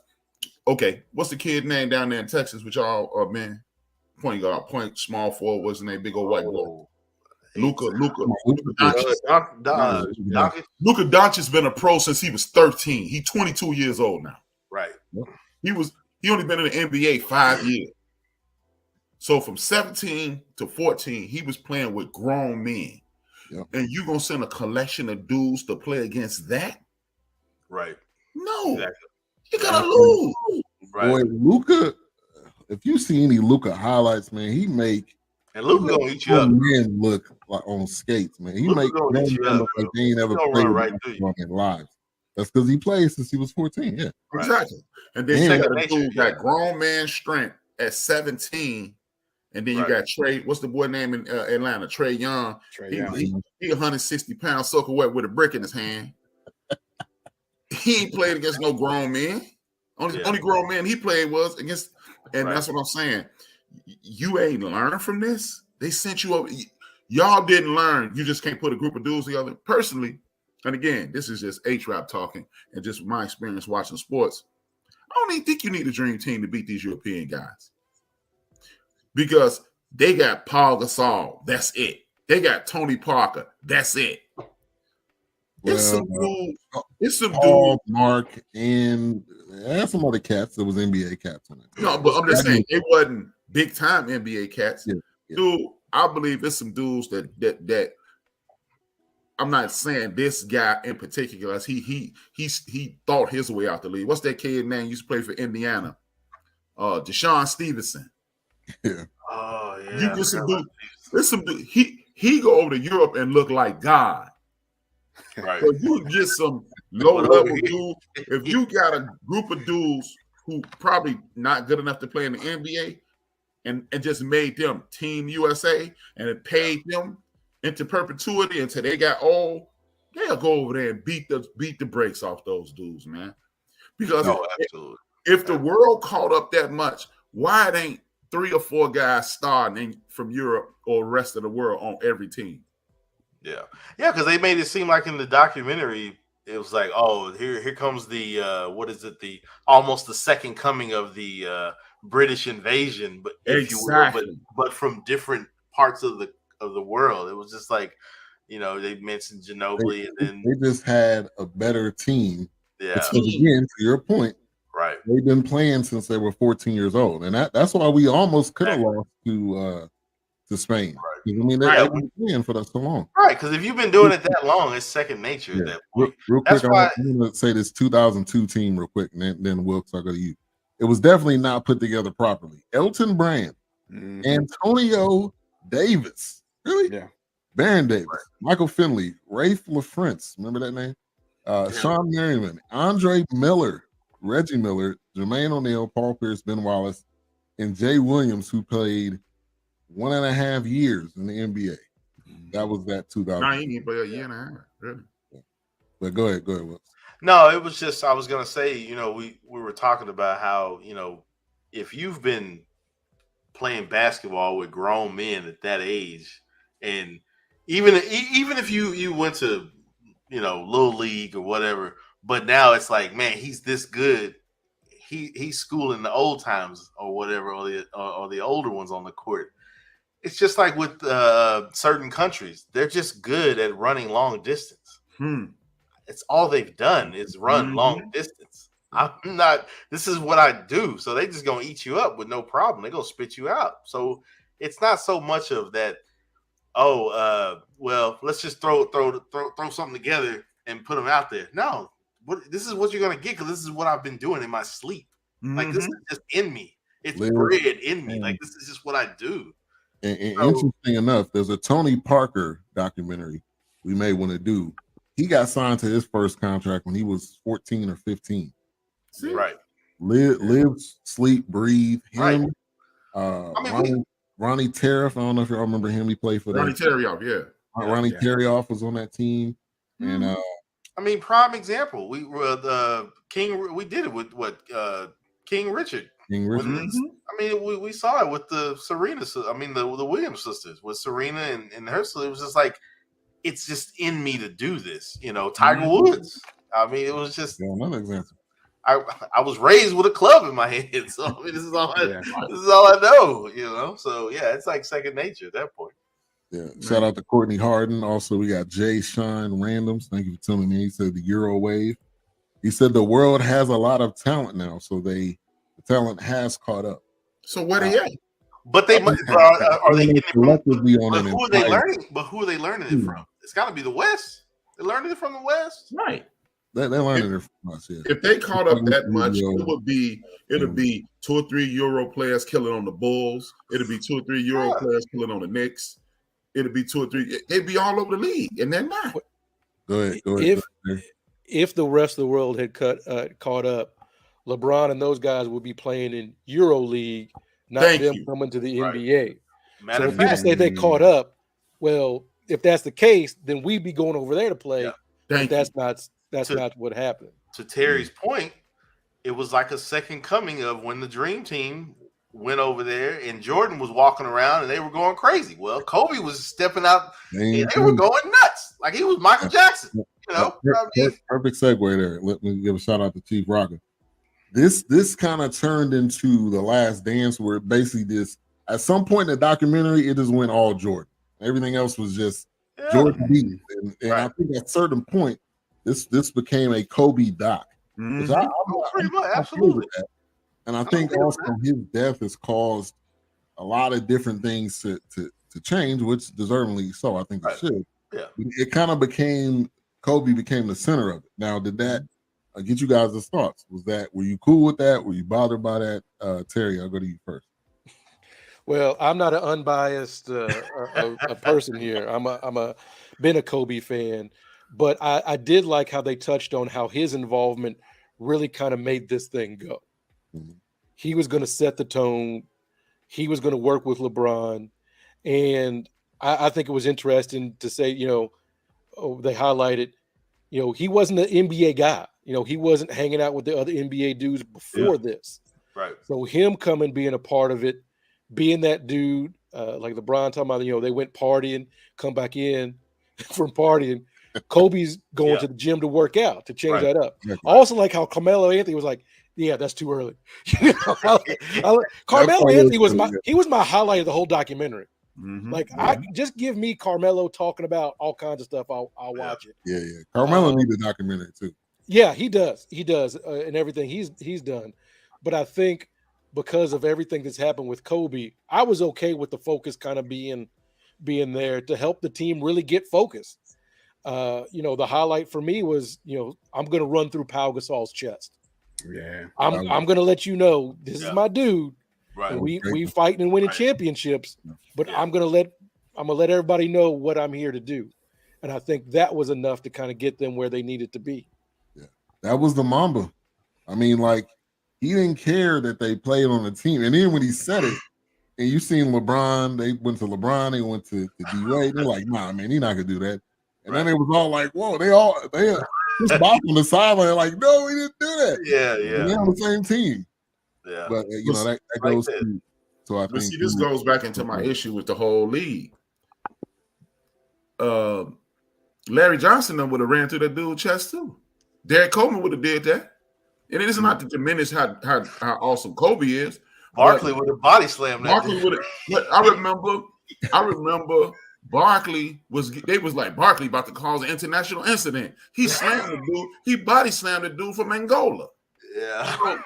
okay, what's the kid name down there in Texas? Which y'all, man, point guard, point small forward, what's his name? Big old white boy. Luka Doncic has been a pro since he was 13. He's 22 years old now.
Right.
He only been in the NBA 5 years. So from 17 to 14, he was playing with grown men. Yep. And you gonna send a collection of dudes to play against that?
Right.
No. Exactly. You gotta lose.
Right. Boy, Luka, if you see any Luka highlights, man, he make
Luka gonna eat you up.
Men look like on skates, man. He make men look like they ain't ever played in lives. That's because he played since he was 14. Yeah,
exactly. And then you got grown man strength at 17, and then you got Trey. What's the boy name in Atlanta? Trey Young. He 160 pounds, soaking wet with a brick in his hand. He ain't played against no grown men. Only grown man he played was against, and that's what I'm saying. You ain't learned from this. They sent you over. Y'all didn't learn. You just can't put a group of dudes together. Personally, and again, this is just H-Rap talking and just my experience watching sports. I don't even think you need a dream team to beat these European guys because they got Paul Gasol. That's it. They got Tony Parker. That's it. It's some dude,
Mark, and some other cats. There was NBA cats on it.
No, but I'm just saying it wasn't big time NBA cats. Yeah. Dude, I believe it's some dudes that I'm not saying this guy in particular. He thought his way out the league. What's that kid name? Used to play for Indiana. Deshaun Stevenson.
Yeah.
Oh yeah.
You get some dude. There's some dude. He go over to Europe and look like God.
Right.
So you get some low level dudes. If you got a group of dudes who probably not good enough to play in the NBA, and just made them Team USA and it paid them into perpetuity until they got old, they'll go over there and beat the brakes off those dudes, man. Because if the world caught up that much, why it ain't 3 or 4 guys starting from Europe or the rest of the world on every team?
Yeah, because they made it seem like in the documentary, it was like, oh, here comes the the almost the second coming of the British invasion, but if you will, but from different parts of the world. It was just like, they mentioned Ginobili, and then
they just had a better team.
Yeah.
Because again, to your point,
right?
They've been playing since they were 14 years old, and that's why we almost could have lost to Spain.
Right.
I mean, they've been playing for us so long.
Right, because if you've been doing it that long, it's second nature at that point.
Real quick, I'm going to say this 2002 team real quick, and then Wilkes, I'll go to you. It was definitely not put together properly. Elton Brand, Antonio Davis, really?
Yeah.
Baron Davis, Michael Finley, Rafe LaFrance, remember that name? Sean Merriman, Andre Miller, Reggie Miller, Jermaine O'Neal, Paul Pierce, Ben Wallace, and Jay Williams, who played 1.5 years in the NBA. That was that 2000.
No, he didn't play a year and a half, really.
But go ahead, Will.
No, it was just I was gonna say, we were talking about how, if you've been playing basketball with grown men at that age, and even if you went to little league or whatever, but now it's like, man, he's this good. He's schooling the old times or whatever, or the older ones on the court. It's just like with certain countries, they're just good at running long distance. It's all they've done is run long distance. I'm not. This is what I do. So they just gonna eat you up with no problem. They're gonna spit you out. So it's not so much of that. Oh, well, let's just throw something together and put them out there. No, this is what you're gonna get because this is what I've been doing in my sleep. Like this is just in me. It's bred in me. Like this is just what I do.
And interesting enough, there's a Tony Parker documentary we may want to do. He got signed to his first contract when he was 14 or 15.
Right.
Live, sleep, breathe. Him,
Right.
Ronnie Tariff. I don't know if y'all remember him. He played for
Ronnie Tariff, yeah.
Ronnie Tariff was on that team. And
I mean, prime example. We were we did it with King Richard.
King Richard.
I mean, we saw it with the Serena. I mean, the Williams sisters with Serena and her. So it was just like, it's just in me to do this. You know, Tiger Woods. I mean, it was just
another example.
I was raised with a club in my head, so I mean, this is all I know. You know, so yeah, it's like second nature at that point.
Yeah. Shout out to Courtney Harden. Also, we got Jay Shine Randoms. Thank you for telling me. He said the Euro Wave. He said the world has a lot of talent now, so the talent has caught up.
So where they at?
But they are they getting
collectively on
but
an
who are they learning? But who are they learning it from? It's got to be the West. They're learning it from the West,
right?
They're learning it from us. Yeah.
If they caught up that much, it'll be 2 or 3 Euro players killing on the Bulls. It'll be 2 or 3 Euro players killing on the Knicks. It'll be 2 or 3. It'd be all over the league, and they're not.
Go ahead.
If the rest of the world had caught up, LeBron and those guys would be playing in Euro League, not coming to the NBA.
Matter
so
of
when people
fact,
say they caught up, well, if that's the case, then we'd be going over there to play.
Yeah.
But that's not what happened.
To Terry's point, it was like a second coming of when the Dream Team went over there and Jordan was walking around and they were going crazy. Well, Kobe was stepping out and they were going nuts. Like he was Michael Jackson. You know?
Perfect segue there. Let me give a shout out to Chief Rocker. This kind of turned into The Last Dance, where basically this, at some point in the documentary, it just went all Jordan. Everything else was just Jordan beat. And I think at a certain point, this became a Kobe doc. Which I'm
pretty much, absolutely.
And I think also his death has caused a lot of different things to change, which deservingly so. I think it should.
Yeah.
It kind of Kobe became the center of it. Now, did that get you guys' thoughts? Were you cool with that? Were you bothered by that? Terry, I'll go to you first.
Well, I'm not an unbiased a person here. I'm been a Kobe fan, but I did like how they touched on how his involvement really kind of made this thing go. Mm-hmm. He was going to set the tone. He was going to work with LeBron, and I think it was interesting to say, they highlighted, he wasn't an NBA guy. He wasn't hanging out with the other NBA dudes before this.
Right.
So him coming, being a part of it, being that dude, like LeBron talking about, they went partying, come back in from partying. Kobe's going to the gym to work out, to change that up. I also like how Carmelo Anthony was like, yeah, that's too early. Carmelo Anthony was my highlight of the whole documentary. Mm-hmm. Like, just give me Carmelo talking about all kinds of stuff. I'll watch it.
Yeah. Carmelo needs a documentary too.
Yeah, he does, and everything he's done. But I think because of everything that's happened with Kobe, I was okay with the focus kind of being there to help the team really get focused. The highlight for me was, I'm going to run through Pau Gasol's chest.
Yeah,
I'm going to let you know this is my dude.
Right.
And we fighting and winning championships, but I'm going to let everybody know what I'm here to do. And I think that was enough to kind of get them where they needed to be.
Yeah, that was the Mamba. I mean, like, he didn't care that they played on the team. And then when he said it, and you seen LeBron, they went to LeBron, they went to D-Wade. They're like, nah, man, he's not going to do that. And then it was all like, whoa, they just bopped on the sideline, like, no, we didn't do that.
Yeah.
And they're on the same team.
Yeah.
But, that goes to, so I think.
See, this goes back into my issue with the whole league. Larry Johnson would have ran through that dude's chest too. Derek Coleman would have did that. And it is not to diminish how awesome Kobe is.
Barkley would have body slammed that.
Barkley would have. But I remember Barkley was like, Barkley about to cause an international incident. He slammed the dude. He body slammed the dude from Angola.
Yeah.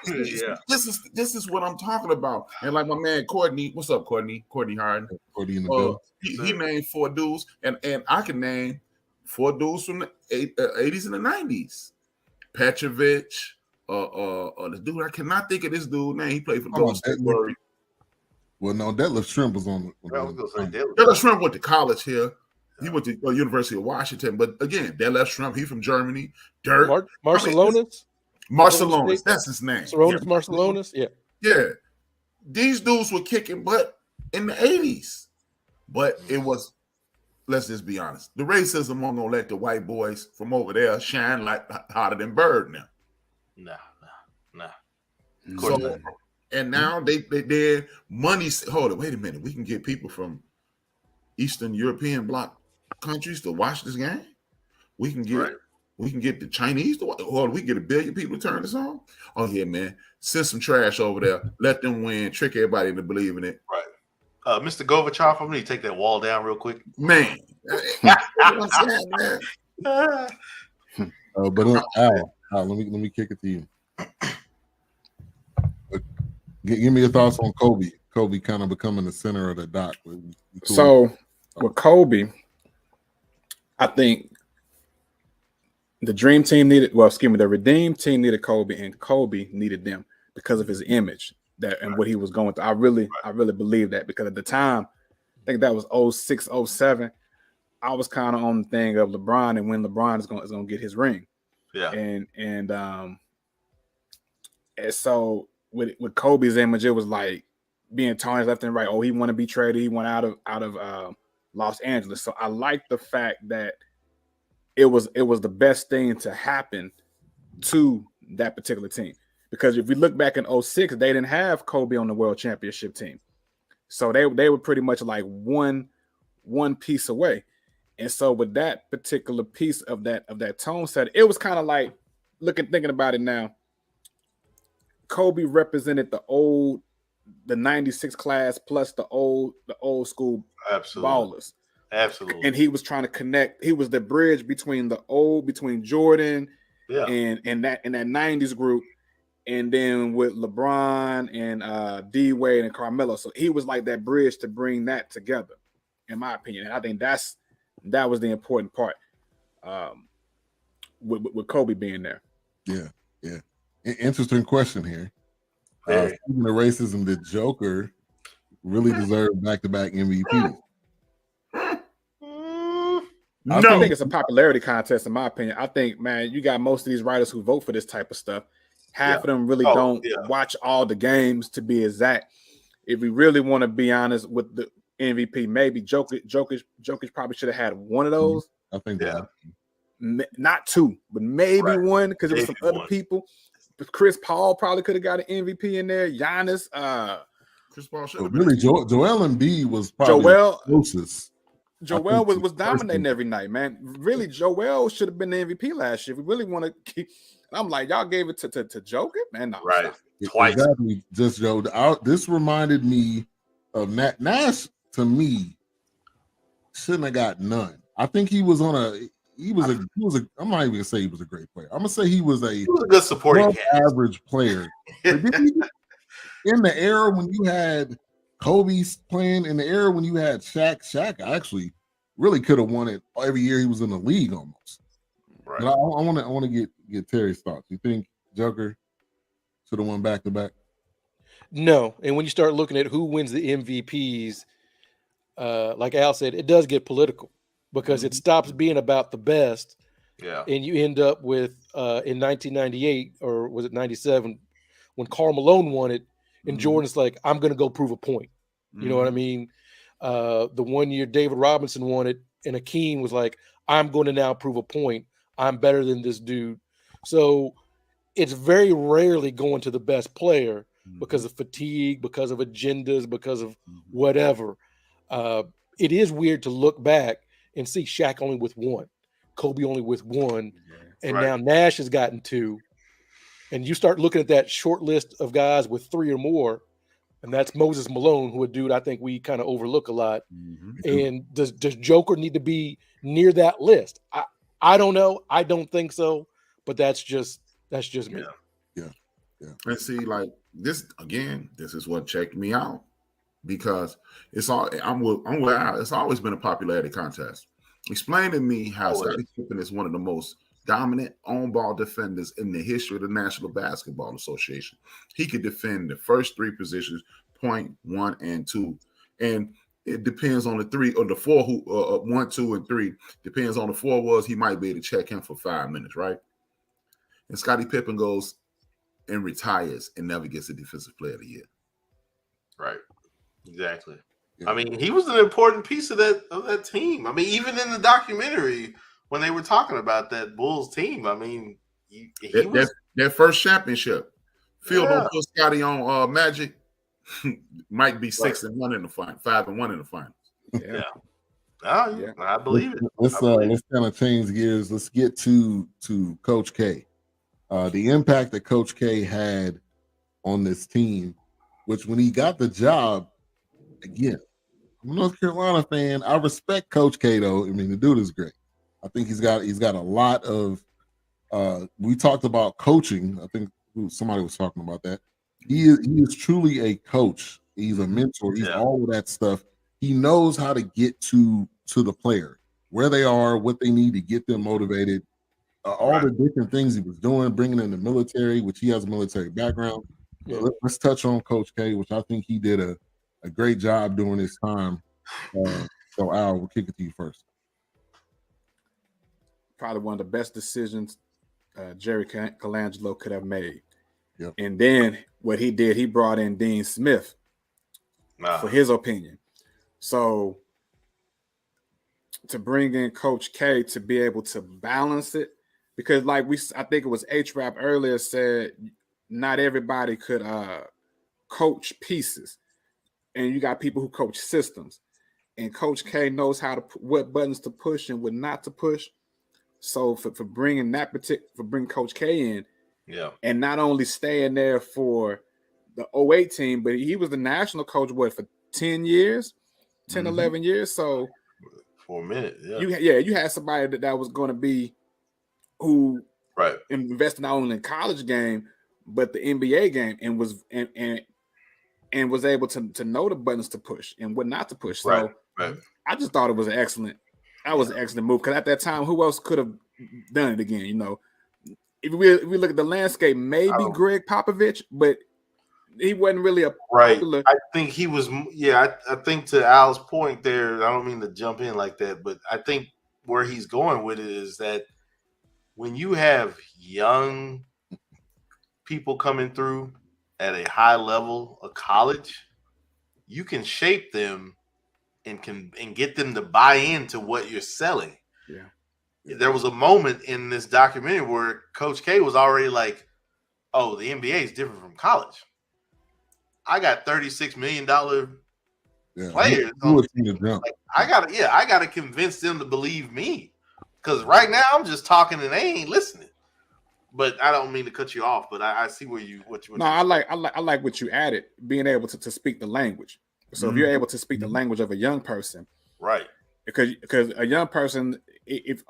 This is what I'm talking about. And like my man Courtney, what's up, Courtney? Courtney Harden.
Courtney in the bill.
He named 4 dudes, and I can name 4 dudes from the 80s and the 90s. Petrovic. The dude, I cannot think of this dude's name. He played for Golden State Warriors.
Well, no, Detlef Shrimp was on.
I was gonna say Dale.
Detlef Shrimp went to college here. He went to University of Washington. But again, Detlef Shrimp, he from Germany. Dirt.
Marcelonis?
Marcelonis, that's his name.
Marcelonis, yeah.
Yeah. These dudes were kicking butt in the 80s. But it was, let's just be honest, the racism won't gonna let the white boys from over there shine like hotter than bird now.
Nah.
So, and now they're money. Hold on, wait a minute. We can get people from Eastern European bloc countries to watch this game. We can get the Chinese to watch, or we can get 1 billion people to turn this on. Oh yeah, man. Send some trash over there. Let them win. Trick everybody into believing it.
Right. Mr. Gorbachev, I'm gonna take that wall down real quick.
Man.
But Al, let me kick it to you. Give me your thoughts on Kobe. Kobe kind of becoming the center of the dock.
So with Kobe, I think the dream team needed, the redeemed team needed Kobe, and Kobe needed them because of his image and what he was going through. I really believe that, because at the time, I think that was 06, 07, I was kind of on the thing of LeBron and when LeBron is going to get his ring.
Yeah.
And so with Kobe's image, it was like being tarnished left and right. Oh, he want to be traded. He went out of Los Angeles. So I like the fact that it was the best thing to happen to that particular team, because if we look back in 06, they didn't have Kobe on the world championship team. So they were pretty much like one piece away. And so with that particular piece of that tone set, it was kind of like thinking about it now. Kobe represented the 96 class plus the old school ballers.
Absolutely.
And he was trying to connect. He was the bridge between Jordan and that 90s group, and then with LeBron and D Wade and Carmelo. So he was like that bridge to bring that together, in my opinion. And I think that was the important part with Kobe being there.
Yeah. Interesting question here. Speaking of racism, did Joker really deserve back-to-back MVPs?
I think it's a popularity contest, in my opinion. I think, man, you got most of these writers who vote for this type of stuff. Half of them really don't watch all the games, to be exact. If we really want to be honest with the MVP, maybe Jokic probably should have had one of those.
I think that.
Not two, but maybe one, because there was some other people. Chris Paul probably could have got an MVP in there. Giannis,
Chris Paul should have
really Joel Embiid was probably the closest.
Joel was dominating every night, man. Really, Joel should have been the MVP last year. If we really want to keep, I'm like, y'all gave it to Joker, man. No,
right, twice.
Exactly. Just Joe. This reminded me of Nash. To me, shouldn't have got none. I think he was on a. He was a. I'm not even gonna say he was a great player. I'm gonna say he was a
good supporting
average player. In the era when you had Kobe playing, in the era when you had Shaq actually really could have won it every year he was in the league almost.
Right.
But I want to get Terry's thoughts. You think Joker should have won back to back?
No, and when you start looking at who wins the MVPs, like Al said, it does get political, because it stops being about the best.
Yeah.
And you end up with in 1998, or was it 97, when Karl Malone won it, and Jordan's like, I'm going to go prove a point. You know what I mean? The one year David Robinson won it, and Akeem was like, I'm going to now prove a point. I'm better than this dude. So it's very rarely going to the best player because of fatigue, because of agendas, because of whatever. It is weird to look back and see Shaq only with one, Kobe only with one, and now Nash has gotten two. And you start looking at that short list of guys with three or more, and that's Moses Malone, who a dude I think we kind of overlook a lot. And does Joker need to be near that list? I don't know. I don't think so, but that's just me.
Yeah.
And see, like this again, this is what checked me out, because it's always been a popularity contest. Explain to me how Scottie Pippen is one of the most dominant on-ball defenders in the history of the National Basketball Association. He could defend the first three positions, point 1 and 2. And it depends on the 3 or the 4 who 1, 2, and 3. Depends on the 4 was he might be able to check him for 5 minutes, right? And Scottie Pippen goes and retires and never gets a defensive player of the year.
Right. Exactly.
Yeah.
I mean, he was an important piece of that team. I mean, even in the documentary when they were talking about that Bulls team, I mean, he was
that first championship. Phil
Yeah.
don't put Scotty on Magic. Might be 6
Right.
and 1 in the final, 5 and 1 in the finals.
Yeah.
Oh,
Yeah.
I believe it.
Let's kind of change gears. Let's get to Coach K. The impact that Coach K had on this team, which when he got the job, again, I'm a North Carolina fan. I respect Coach K though. I mean, the dude is great. I think he's got a lot of. We talked about coaching. I think somebody was talking about that. He is truly a coach. He's a mentor. He's all of that stuff. He knows how to get to the player, where they are, what they need to get them motivated. All the different things he was doing, bringing in the military, which he has a military background.
Yeah.
Let's touch on Coach K, which I think he did a great job during his time. So Al, we'll kick it to you first.
Probably one of the best decisions Jerry Colangelo could have made.
Yep.
And then what he did, he brought in Dean Smith for his opinion. So to bring in Coach K to be able to balance it, because like I think it was H-Rap earlier said, not everybody could coach pieces, and you got people who coach systems, and Coach K knows how to what buttons to push and what not to push. So for bringing bringing Coach K in, and not only staying there for the 08 team, but he was the national coach for 10 years, 10, 11 years. So
for a minute,
you had somebody that was going to be who invested not only in the college game but the NBA game, and was and was able to know the buttons to push and what not to push. So I just thought it was an excellent move, because at that time, who else could have done it again? You know, if we look at the landscape, maybe Greg Popovich, but he wasn't really a popular.
I think he was. Yeah, I think to Al's point there, I don't mean to jump in like that, but I think where he's going with it is that when you have young people coming through at a high level of college, you can shape them and get them to buy into what you're selling.
Yeah.
There was a moment in this documentary where Coach K was already like, "Oh, the NBA is different from college. I got $36 million players. Like, I gotta convince them to believe me, because right now I'm just talking and they ain't listening." But I don't mean to cut you off, but I see what you.
No, I like what you added, being able to speak the language. So if you're able to speak the language of a young person,
right?
Because a young person, if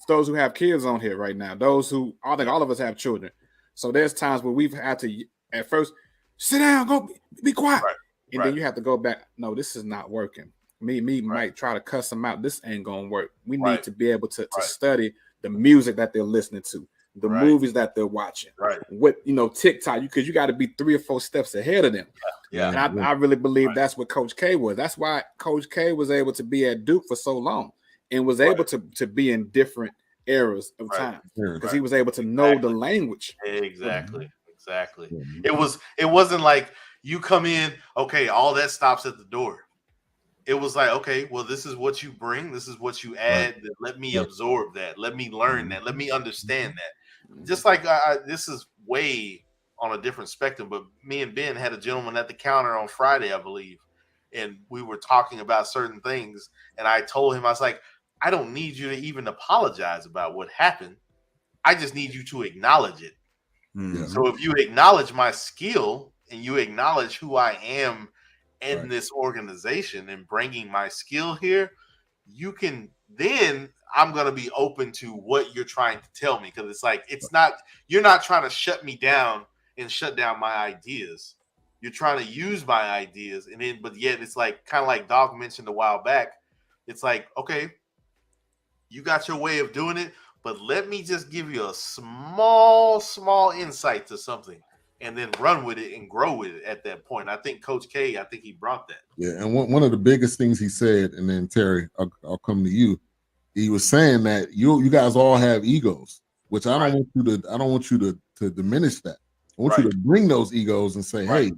those who have kids on here right now, I think all of us have children. So there's times where we've had to at first sit down, go be quiet, and then you have to go back. No, this is not working. Me might try to cuss them out. This ain't gonna work. We need to be able to study the music that they're listening to, the movies that they're watching, what TikTok, because you got to be 3 or 4 steps ahead of them. And I really believe that's what Coach K was. That's why Coach K was able to be at Duke for so long and was able to be in different eras of time, because he was able to know the language.
Exactly. It wasn't like you come in, okay, all that stops at the door. It was like, okay, well, this is what you bring, this is what you add. Let me absorb that. Let me learn that. Let me understand that. Just like this is way on a different spectrum, but me and Ben had a gentleman at the counter on Friday, I believe, and we were talking about certain things, and I told him, I was like, I don't need you to even apologize about what happened. I just need you to acknowledge it. So if you acknowledge my skill and you acknowledge who I am in this organization and bringing my skill here, you can, then I'm going to be open to what you're trying to tell me. Because it's like, you're not trying to shut me down and shut down my ideas. You're trying to use my ideas. But yet it's like, kind of like Doc mentioned a while back. It's like, okay, you got your way of doing it, but let me just give you a small insight to something. and then run with it and grow with it at that point. I think Coach K, he brought that.
Yeah, and one of the biggest things he said, and then Terry, I'll come to you. He was saying that you guys all have egos, which I don't want you to diminish that. I want you to bring those egos and say, hey,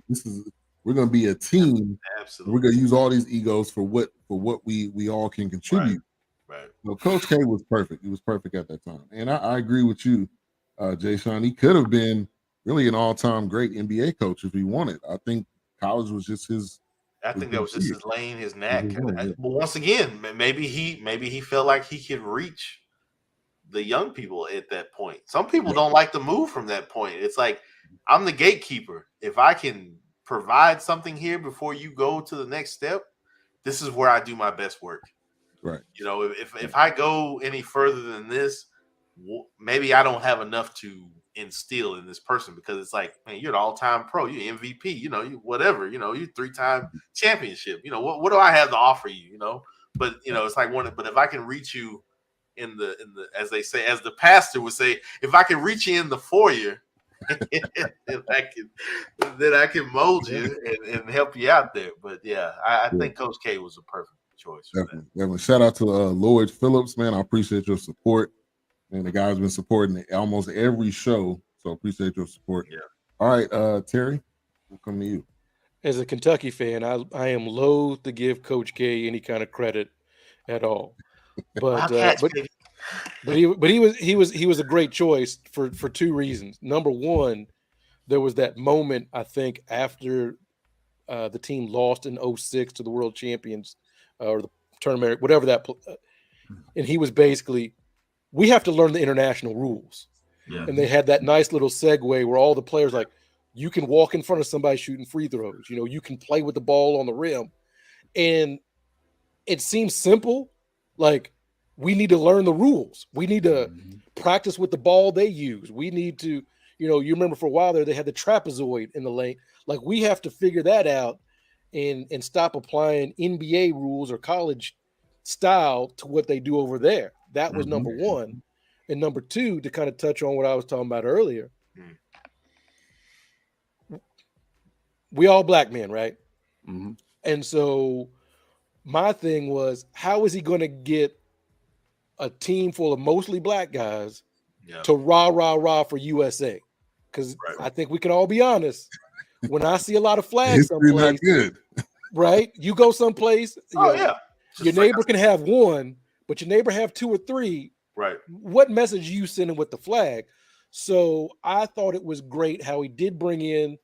we're going to be a team.
Absolutely.
We're going to use all these egos for what we all can contribute.
Right.
So Coach K was perfect. He was perfect at that time. And I agree with you, Jay Sean. He could have been really an all-time great NBA coach if he wanted. I think college was just his.
I think that was just his lane, his knack. But once again, maybe he felt like he could reach the young people at that point. Some people don't like to move from that point. It's like, I'm the gatekeeper. If I can provide something here before you go to the next step, this is where I do my best work.
Right.
You know, if I go any further than this, maybe I don't have enough to instill in this person, because it's like, man, you're an all-time pro, you're MVP, you know, you whatever, you know, you 3-time championship, you know, what do I have to offer you, you know? But you know, it's like but if I can reach you in the as they say, as the pastor would say, if I can reach you in the foyer, then I can mold you and help you out there. But yeah, I think Coach K was a perfect choice.
Definitely. Shout out to Lloyd Phillips, man. I appreciate your support. And the guy's been supporting almost every show, so appreciate your support.
Yeah.
All right, Terry, we'll come to you.
As a Kentucky fan, I am loath to give Coach K any kind of credit at all, but he was a great choice for two reasons. Number one, there was that moment, I think, after the team lost in 2006 to the world champions or the tournament, whatever that, and he was basically, we have to learn the international rules.
Yeah.
And they had that nice little segue where all the players, like, you can walk in front of somebody shooting free throws. You know, you can play with the ball on the rim. And it seems simple. Like, we need to learn the rules. We need to practice with the ball they use. We need to, you know, you remember for a while there, they had the trapezoid in the lane. Like, we have to figure that out and stop applying NBA rules or college style to what they do over there. That was number one. And number two, to kind of touch on what I was talking about earlier, we all black men, right?
Mm-hmm.
And so my thing was, how is he going to get a team full of mostly black guys to rah for USA? Because I think we can all be honest. When I see a lot of flags someplace,
good.
Right? You go someplace, your neighbor
like
can have one, but your neighbor have two or three.
Right.
What message are you sending with the flag? So I thought it was great how he did bring in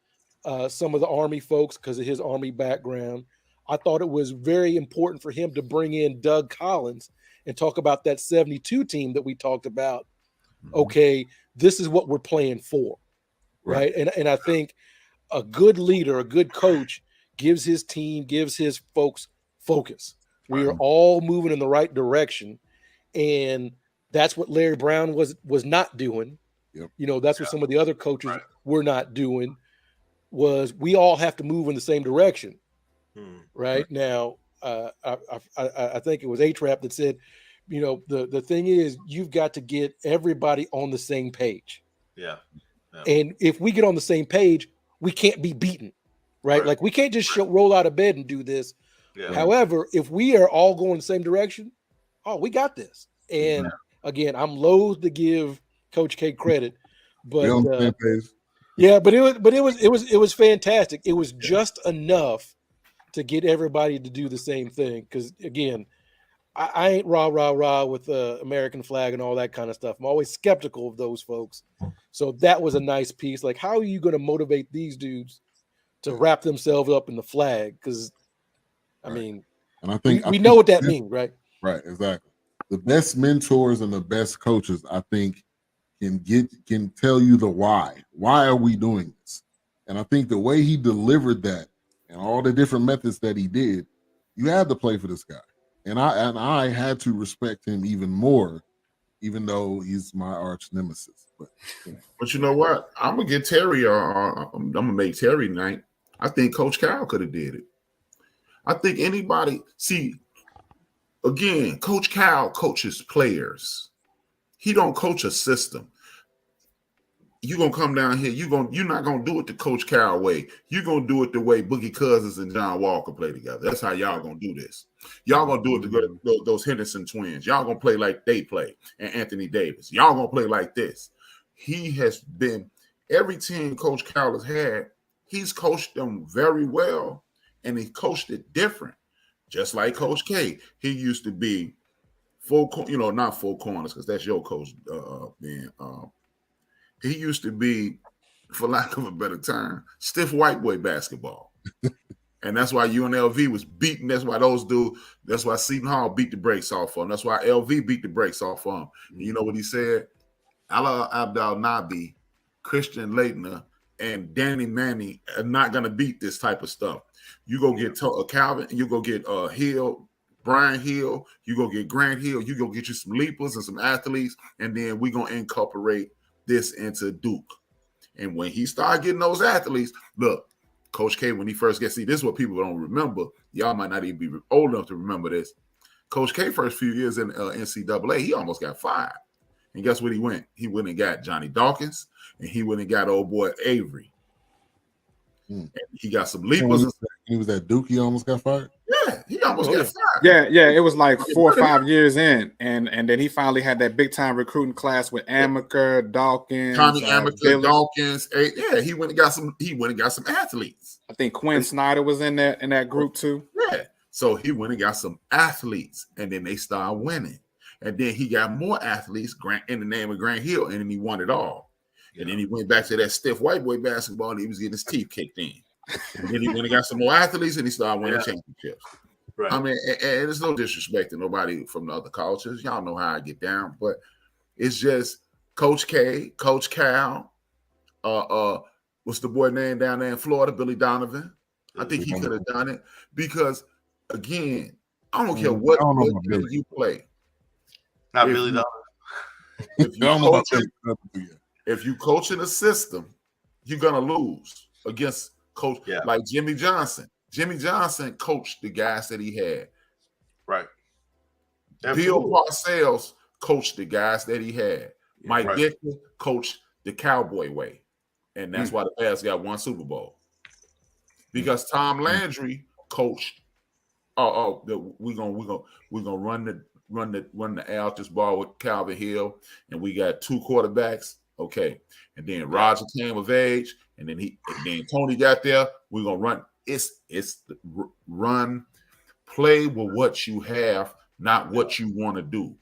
some of the Army folks because of his Army background. I thought it was very important for him to bring in Doug Collins and talk about that 72 team that we talked about. Okay, this is what we're playing for, right? And I think a good leader, a good coach gives his team, gives his folks focus. We are all moving in the right direction. And that's what Larry Brown was not doing.
Yep.
You know, that's what some of the other coaches were not doing, was we all have to move in the same direction. Right now, I think it was A-Trap that said, you know, the thing is, you've got to get everybody on the same page.
Yeah.
And if we get on the same page, we can't be beaten, right? Like, we can't just roll out of bed and do this.
Yeah.
However, if we are all going the same direction, we got this. And again, I'm loath to give Coach K credit, but it was fantastic. It was just enough to get everybody to do the same thing. Because again, I ain't rah with the American flag and all that kind of stuff. I'm always skeptical of those folks. So that was a nice piece. Like, how are you going to motivate these dudes to wrap themselves up in the flag? Because I mean,
and I think
we know what that means, right?
Right, exactly. The best mentors and the best coaches, I think, can tell you the why. Why are we doing this? And I think the way he delivered that and all the different methods that he did, you had to play for this guy. And I had to respect him even more, even though he's my arch nemesis.
But you know what? I'm gonna get Terry. I'm gonna make Terry night. I think Coach Cal could have did it. I think anybody see. Again, Coach Cal coaches players. He don't coach a system. you're gonna come down here. You're not gonna do it the Coach Cal way. You're gonna do it the way Boogie Cousins and John Walker play together. That's how y'all gonna do this. Y'all gonna do it those Henderson twins. Y'all gonna play like they play, and Anthony Davis. Y'all gonna play like this. He has been every team Coach Cal has had. He's coached them very well, and he coached it different. Just like Coach K, he used to be not full corners because that's your coach, man. He used to be, for lack of a better term, stiff white boy basketball. And that's why UNLV was beaten. That's why that's why Seton Hall beat the brakes off of him. That's why LV beat the brakes off of him. And you know what he said? Allah Abdel Nabi, Christian Leitner, and Danny Manning are not going to beat this type of stuff. You go get Calvin, you go get Hill, Brian Hill, you go get Grant Hill, you go get you some leapers and some athletes, and then we're going to incorporate this into Duke. And when he started getting those athletes, look, Coach K, when he first gets, this is what people don't remember. Y'all might not even be old enough to remember this. Coach K, first few years in NCAA, he almost got fired. And guess what he went? He went and got Johnny Dawkins, and he went and got old boy Avery. And he got some leapers.
He was at Duke, he almost got fired?
Yeah, he almost got fired.
Yeah, it was like 4 or 5 years in, and then he finally had that big time recruiting class with Amaker, Dawkins,
Tommy Amaker, Dawkins. Yeah, he went and got some athletes.
I think Quinn Snyder was in that group too.
Yeah, so he went and got some athletes, and then they started winning, and then he got more athletes, in the name of Grant Hill, and then he won it all. And then he went back to that stiff white boy basketball, and he was getting his teeth kicked in. And then he went and got some more athletes, and he started winning championships. Right. I mean, and there's no disrespect to nobody from the other cultures. Y'all know how I get down, but it's just Coach K, Coach Cal, what's the boy name down there in Florida, Billy Donovan. I think he could have done it because, again, I don't care what you play.
Not Billy Donovan.
If you coach in a system, you're gonna lose against coach like Jimmy Johnson. Jimmy Johnson coached the guys that he had.
Right.
Bill Parcells coached the guys that he had. Mike Dicker coached the Cowboy way, and that's why the Bears got one Super Bowl. Because Tom Landry coached. We're gonna run the Altus ball with Calvin Hill, and we got 2 quarterbacks. Okay, and then Roger came of age, and then Tony got there. We're gonna run. It's run, play with what you have, not what you want to do.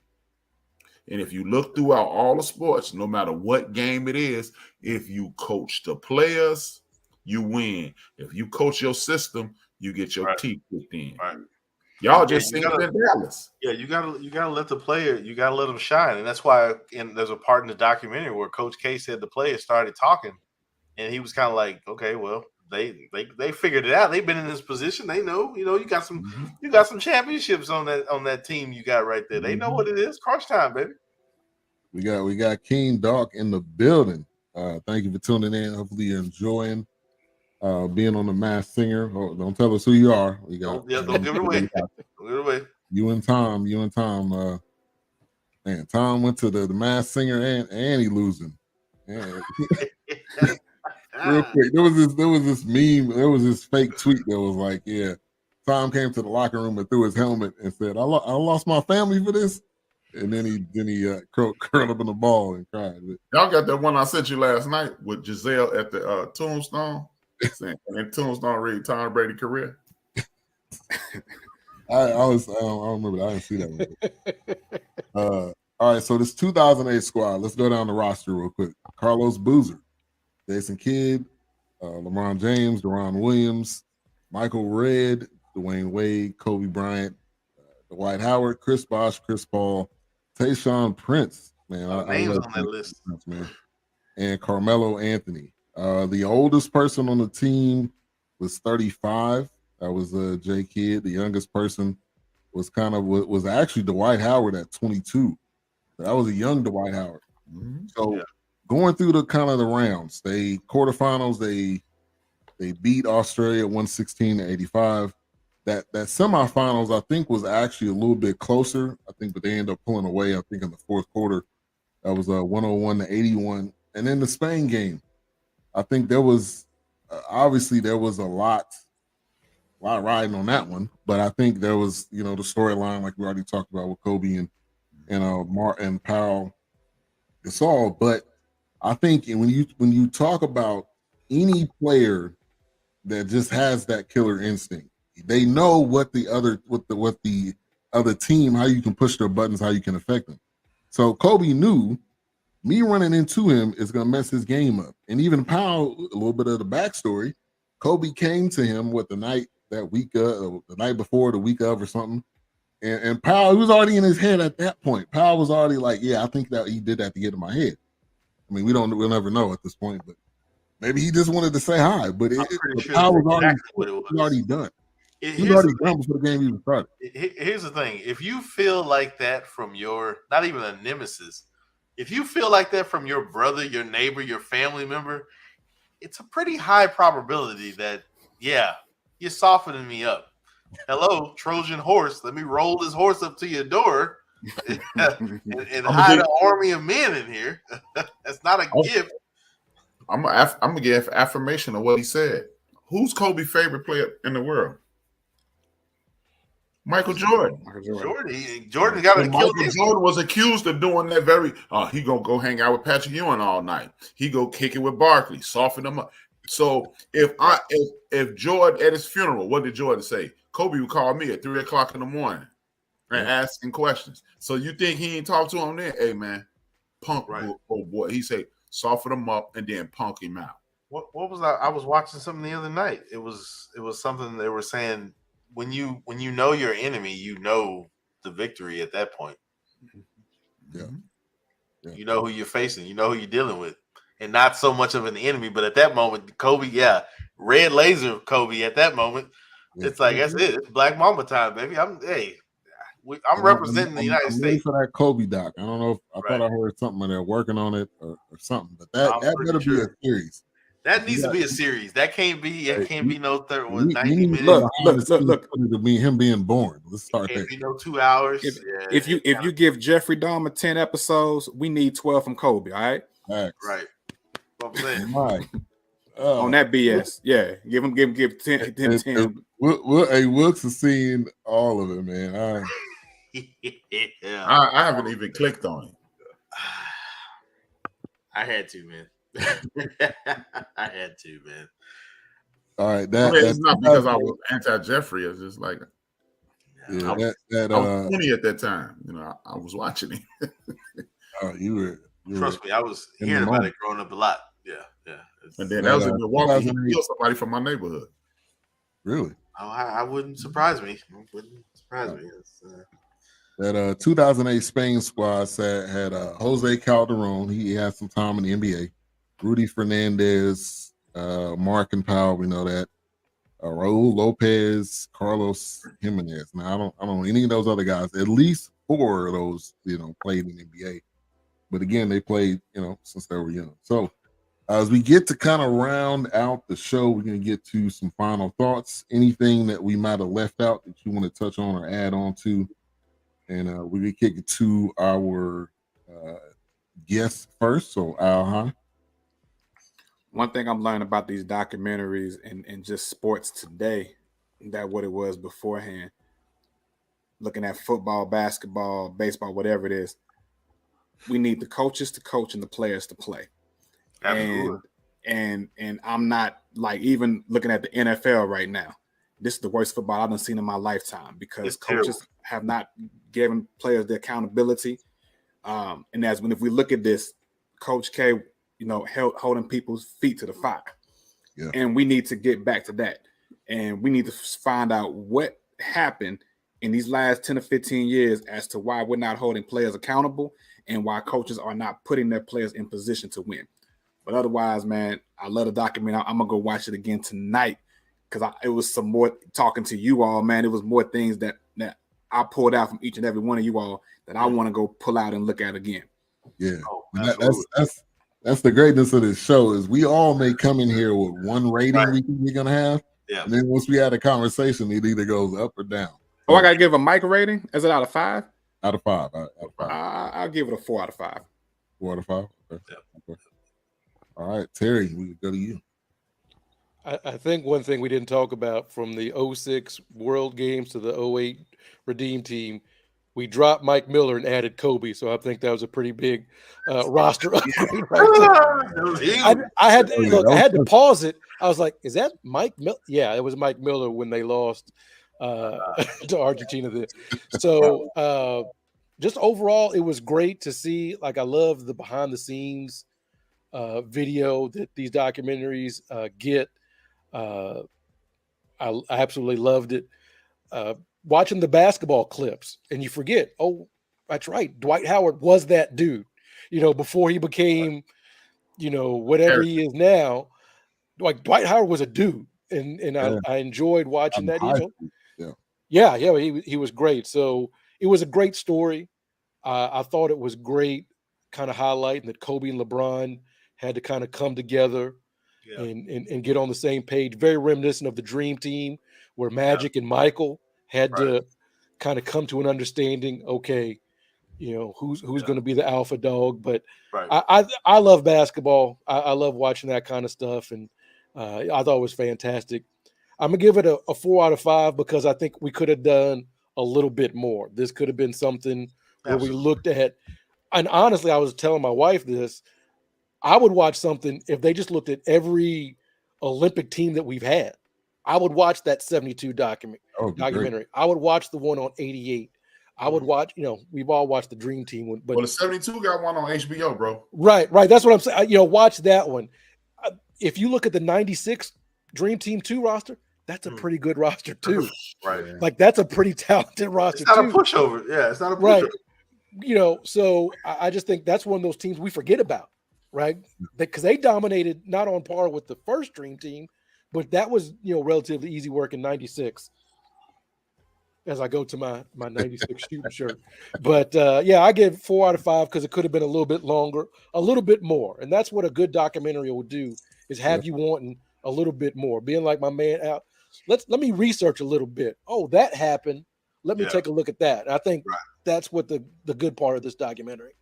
And if you look throughout all the sports, no matter what game it is, if you coach the players, you win. If you coach your system, you get your teeth kicked in.
Right.
Y'all just seen it in Dallas.
Yeah, you gotta let the player, you gotta let them shine, and that's why. And there's a part in the documentary where Coach K said the players started talking, and he was kind of like, "Okay, well, they figured it out. They've been in this position. They know, you got some championships on that team you got right there. They know what it is. Crunch time, baby."
We got King Doc in the building. Thank you for tuning in. Hopefully you're enjoying being on the Masked Singer. Oh, don't tell us who you are. We got
don't give it away. Don't give it away.
You and Tom. Man, Tom went to the Masked Singer and he losing. Real quick, there was this meme. There was this fake tweet that was like, "Yeah, Tom came to the locker room and threw his helmet and said, I lost my family for this." And then he curled up in the ball and cried.
Y'all got that one I sent you last night with Giselle at the Tombstone. And Tombstone read Tom Brady career.
I don't remember that. I didn't see that one. All right, so this 2008 squad. Let's go down the roster real quick. Carlos Boozer, Jason Kidd, LeBron James, Deron Williams, Michael Redd, Dwayne Wade, Kobe Bryant, Dwight Howard, Chris Bosh, Chris Paul, Tayshaun Prince. Man,
names on that list,
man, and Carmelo Anthony. The oldest person on the team was 35. That was J Kidd. The youngest person was actually Dwight Howard at 22. That was a young Dwight Howard. Mm-hmm. So going through the rounds, they quarterfinals, they beat Australia 116-85. That semifinals, I think, was actually a little bit closer. I think, but they ended up pulling away. I think in the fourth quarter, that was 101-81. And in the Spain game, I think there was obviously there was a lot riding on that one, but I think there was, the storyline like we already talked about with Kobe and and Powell Gasol. But I think when you talk about any player that just has that killer instinct, they know what the other team, how you can push their buttons, how you can affect them. So Kobe knew me running into him is going to mess his game up. And even Powell, a little bit of the backstory, Kobe came to him the night before, the week of or something. And Powell, he was already in his head at that point. Powell was already like, yeah, I think that he did that to get in my head. I mean, we'll never know at this point, but maybe he just wanted to say hi. But Powell was already done. He was already done before the game even started.
Here's the thing. If you feel like that from not even a nemesis, if you feel like that from your brother, your neighbor, your family member, it's a pretty high probability that, yeah, you're softening me up. Hello, Trojan horse. Let me roll this horse up to your door and hide an army of men in here. That's not a gift.
I'm gonna give affirmation of what he said. Who's Kobe's favorite player in the world? Michael Jordan.
Jordan got to kill.
Jordan was accused of doing that very. He gonna go hang out with Patrick Ewing all night. He go kick it with Barkley, soften him up. So if Jordan at his funeral, what did Jordan say? Kobe would call me at 3:00 in the morning and asking questions. So you think he ain't talk to him then? Hey man, punk, oh boy. He said soften him up and then punk him out.
What was that? I was watching something the other night. It was something they were saying. When you know your enemy, you know the victory at that point.
Yeah.
You know who you're facing. You know who you're dealing with. And not so much of an enemy, but at that moment, Kobe, red laser Kobe at that moment. Yeah. It's like, that's it. It's Black Mamba time, baby. I'm representing the United States.
For that Kobe doc. I don't know if I thought I heard something and they're working on it or something, but that better be a series.
That needs to be a series. That can't be. It can't be no 90 minutes.
Look. Him being born. Let's start there.
Can't be no 2 hours.
If you give Jeffrey Dahmer 10 episodes, we need 12 from Kobe. All right.
Right. What I'm saying.
Right.
On that BS, give 10.
Wilkes has seen all of it, man.
I haven't even clicked on it.
I had to, man. I had to, man.
All right,
it's not because I was anti-Jeffrey. It's just like
I
was 20 at that time. I was watching it.
You were.
Trust me, I was hearing about it growing up a lot. Yeah.
And then that was in Milwaukee. He killed somebody from my neighborhood.
Really?
Oh, I wouldn't surprise me.
That 2008 Spain squad had Jose Calderon. He had some time in the NBA. Rudy Fernandez, Mark and Powell. We know that. Raul Lopez, Carlos Jimenez. Now I don't know any of those other guys. At least 4 of those, played in the NBA. But again, they played, since they were young. So as we get to kind of round out the show, we're going to get to some final thoughts. Anything that we might have left out that you want to touch on or add on to. And we're going to kick it to our guests first. So, Hygh.
One thing I'm learning about these documentaries and just sports today, that what it was beforehand, looking at football, basketball, baseball, whatever it is, we need the coaches to coach and the players to play. Absolutely. And I'm not like even looking at the NFL right now. This is the worst football I've seen in my lifetime because coaches have not given players the accountability. And if we look at this, Coach K, holding people's feet to the fire. Yeah. And we need to get back to that. And we need to find out what happened in these last 10 or 15 years as to why we're not holding players accountable and why coaches are not putting their players in position to win. But otherwise, man, I love the documentary. I'm going to go watch it again tonight because it was some more talking to you all, man. It was more things that I pulled out from each and every one of you all that I want to go pull out and look at again.
Yeah, that's the greatness of this show is we all may come in here with one rating we think we're going to have. Yeah. And then once we had a conversation, it either goes up or down.
Oh, I got to give a mic rating? Is it out of 5?
Out of 5.
I'll give it a 4 out of 5.
4 out of 5? Okay.
Yeah.
Okay. All right, Terry, we can go to you.
I think one thing we didn't talk about from the 06 World Games to the 08 Redeem Team, we dropped Mike Miller and added Kobe. So I think that was a pretty big roster upgrade right there.
That was huge.
I had to,
Oh, yeah,
look,
that
I
was
had to
tough.
pause it. I was like, is that Mike Miller? Yeah, it was Mike Miller when they lost to Argentina. So just overall, it was great to see. Like, I love the behind the scenes video that these documentaries get. I absolutely loved it. Watching the basketball clips, and you forget, oh, that's right, Dwight Howard was that dude, before he became, whatever he is now. Like, Dwight Howard was a dude, and
Yeah.
I enjoyed watching that.
High school.
Yeah, he was great. So it was a great story. I thought it was great, kind of highlighting that Kobe and LeBron had to kind of come together and get on the same page. Very reminiscent of the Dream Team, where Magic and Michael had to kind of come to an understanding. Okay, who's going to be the alpha dog. But I love basketball. I love watching that kind of stuff, and I thought it was fantastic. I'm gonna give it a 4 out of 5 because I think we could have done a little bit more. This could have been something where we looked at. And honestly, I was telling my wife this. I would watch something if they just looked at every Olympic team that we've had. I would watch that 72 documentary.
Great.
I would watch the one on 88. I would watch, we've all watched the Dream Team. But
the 72 got one on HBO, bro.
Right. That's what I'm saying. Watch that one. If you look at the 96 Dream Team 2 roster, that's a pretty good roster too.
Right.
Like, that's a pretty talented roster.
It's not a pushover. Yeah, it's not a pushover.
Right. So I just think that's one of those teams we forget about. Right, because they dominated, not on par with the first Dream Team, but that was relatively easy work in '96. As I go to my '96 shooting shirt, but I give 4 out of 5 because it could have been a little bit longer, a little bit more, and that's what a good documentary will do, is have you wanting a little bit more, being like my man out. Let me research a little bit. Oh, that happened. Let me take a look at that. And I think that's what the good part of this documentary.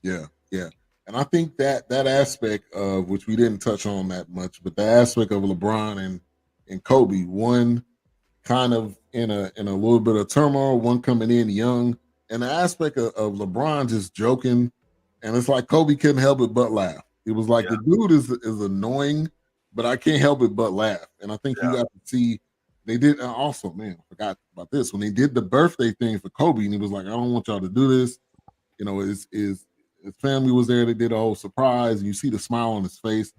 Yeah. And I think that aspect of, which we didn't touch on that much, but the aspect of LeBron and Kobe, one kind of in a little bit of turmoil, one coming in young, and the aspect of LeBron just joking, and it's like Kobe couldn't help it but laugh. It was like the dude is annoying, but I can't help it but laugh. And I think you got to see, they did also, man, I forgot about this, when they did the birthday thing for Kobe, and he was like, I don't want y'all to do this. His family was there. They did a whole surprise, and you see the smile on his face.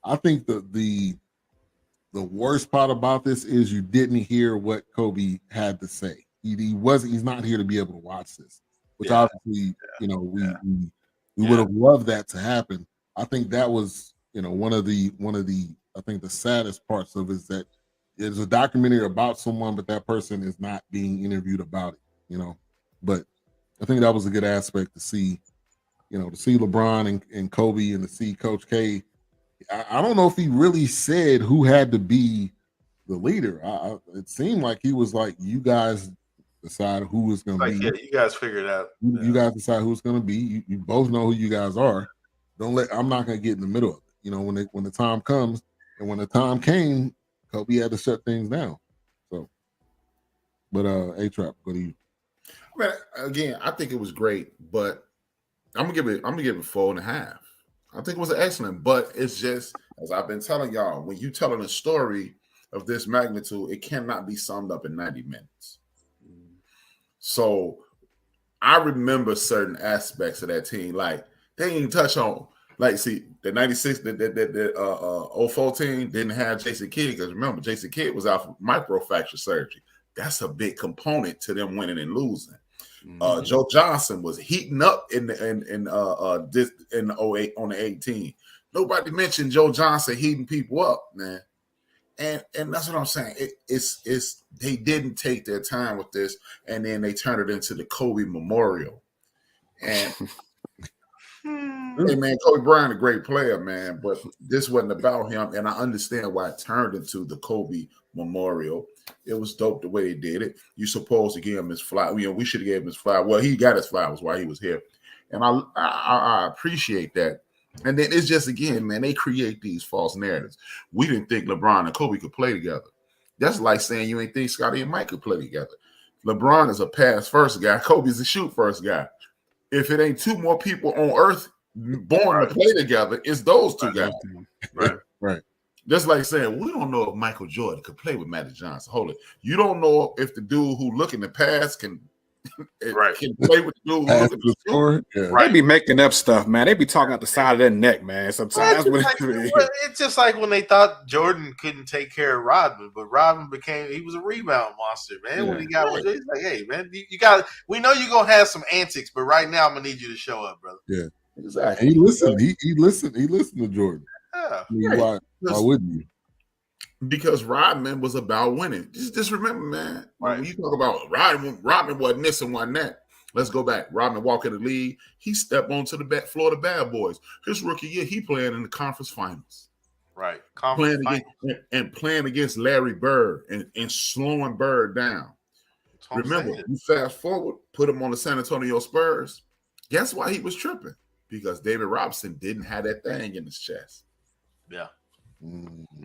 I think the worst part about this is you didn't hear what Kobe had to say. He's not here to be able to watch this, which obviously, we would have loved that to happen. I think that was, one of the I think the saddest parts of it is that it's a documentary about someone, but that person is not being interviewed about it, But I think that was a good aspect to see. To see LeBron and Kobe, and to see Coach K. I don't know if he really said who had to be the leader. It seemed like he was like, you guys decide who was going to be.
Yeah, you guys figure it out.
You guys decide who's going to be. You both know who you guys are. I'm not going to get in the middle of it. When the time comes, and when the time came, Kobe had to shut things down. So, but A-Trap, go to you.
Man, again, I think it was great, but I'm gonna give it 4.5. I think it was excellent, but it's just, as I've been telling y'all, when you telling a story of this magnitude, it cannot be summed up in 90 minutes. So I remember certain aspects of that team, like they didn't even touch on. Like, see, the 96, the 04 team didn't have Jason Kidd, because remember, Jason Kidd was out for microfracture surgery. That's a big component to them winning and losing. Joe Johnson was heating up in the 08 on the 18. Nobody mentioned Joe Johnson heating people up, man. And that's what I'm saying. It's they didn't take their time with this, and then they turned it into the Kobe Memorial. And hey, man, Kobe Bryant, a great player, man, but this wasn't about him, and I understand why it turned into the Kobe Memorial. It was dope the way they did it. You supposed to give him his flowers. We should have gave him his flowers. Well, he got his flowers while he was here, and I appreciate that. And then it's just, again, man, they create these false narratives. We didn't think LeBron and Kobe could play together. That's like saying you ain't think Scottie and Mike could play together. LeBron is a pass first guy. Kobe's a shoot first guy. If it ain't two more people on earth born to play together, it's those two guys.
Right.
Just like saying, we don't know if Michael Jordan could play with Magic Johnson. Hold it. You don't know if the dude who looking to pass can play with the dude who looking to score.
They be making up stuff, man. They be talking out the side of their neck, man. Sometimes
it's just like when they thought Jordan couldn't take care of Rodman, but Rodman he was a rebound monster, man. When he got one, it's like, hey, man, we know you're gonna have some antics, but right now I'm gonna need you to show up, brother.
Yeah,
exactly.
He listened. He listened to Jordan.
Yeah.
I mean, why wouldn't you?
Because Rodman was about winning. Just remember, man. Right. When you talk about Rodman wasn't this and wasn't that. Let's go back. Rodman walked in the league. He stepped onto the floor of the Bad Boys. His rookie year, he playing in the conference finals.
Right.
Playing against Larry Bird and slowing Bird down. Remember, you fast forward, put him on the San Antonio Spurs. Guess why he was tripping? Because David Robinson didn't have that thing in his chest.
Yeah.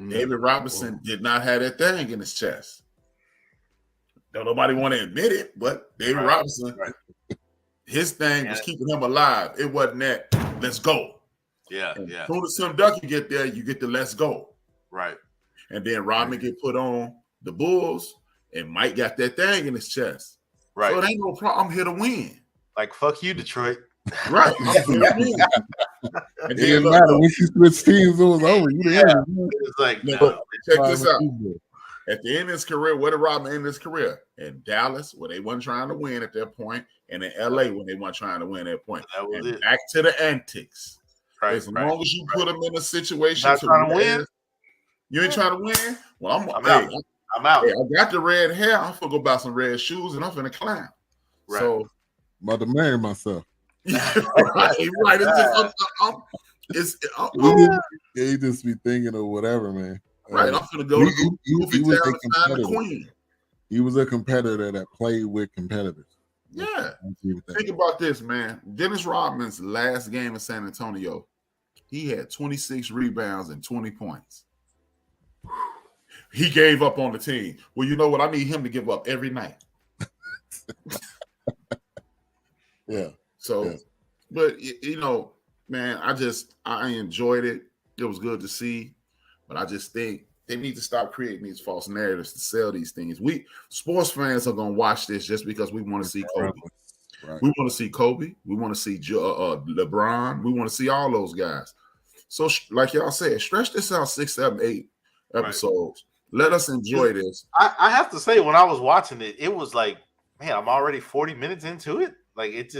David Robinson did not have that thing in his chest. Don't nobody want to admit it, but David Robinson, his thing was keeping him alive. It wasn't that, let's go.
Yeah,
and as soon as some duck you get there, you get the let's go.
Right.
And then Rodman get put on the Bulls, and Mike got that thing in his chest.
Right.
So it ain't no problem. I'm here to win.
Like, fuck you, Detroit.
Right.
It didn't matter when you switched teams, it was over.
It's like,
check this out. At the end of his career, where did Rodman end his career? In Dallas, where they weren't trying to win at that point, and in LA, when they weren't trying to win at that point.
That was it.
Back to the antics.
Right,
as long as you put them in a situation
not trying to win,
you ain't trying to win. Well, I'm
out.
Hey, I got the red hair. I'm gonna go buy some red shoes, and I'm gonna climb.
Right.
So,
I'm about to marry myself.
right.
He just be thinking of whatever, man.
Right, I'm gonna go to the Queen.
He was a competitor that played with competitors.
Yeah. Think about this, man. Dennis Rodman's last game in San Antonio, he had 26 rebounds and 20 points. He gave up on the team. Well, you know what? I need him to give up every night.
Yeah.
So, but you know, man, I enjoyed it. It was good to see, but I just think they need to stop creating these false narratives to sell these things. We sports fans are gonna watch this just because we want to see Kobe. Right. We want to see Kobe. We want to see LeBron. We want to see all those guys. So, like y'all said, stretch this out 6, 7, 8 episodes. Right. Let us enjoy this.
I have to say, when I was watching it, it was like, man, I'm already 40 minutes into it. Like it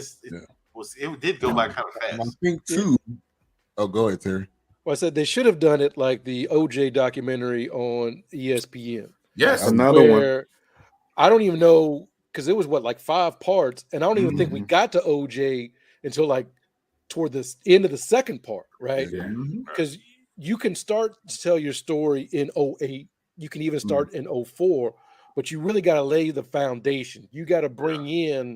did go by kind of fast.
I think too. Oh, go ahead, Terry.
Well, I said they should have done it like the OJ documentary on ESPN.
Yes,
another one.
I don't even know, because it was like 5 parts, and I don't even think we got to OJ until like toward the end of the second part, right? Because you can start to tell your story in 08, you can even start in 04, but you really got to lay the foundation. You got to bring in,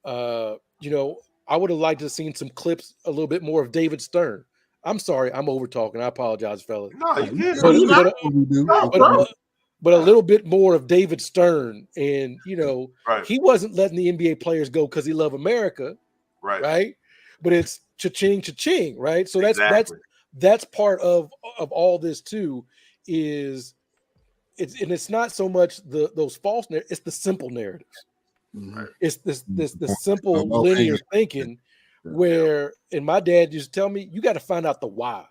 you know, I would have liked to have seen some clips, a little bit more of David Stern. I'm sorry, I'm over talking. I apologize, fellas.
No, you
but a little bit more of David Stern, and you know, he wasn't letting the NBA players go because he loved America, right? But it's cha-ching, cha-ching, right? So that's part of all this too. It's not so much those false narratives; it's the simple narratives. It's this simple linear thinking. Where, and my dad used to tell me, you got to find out the why.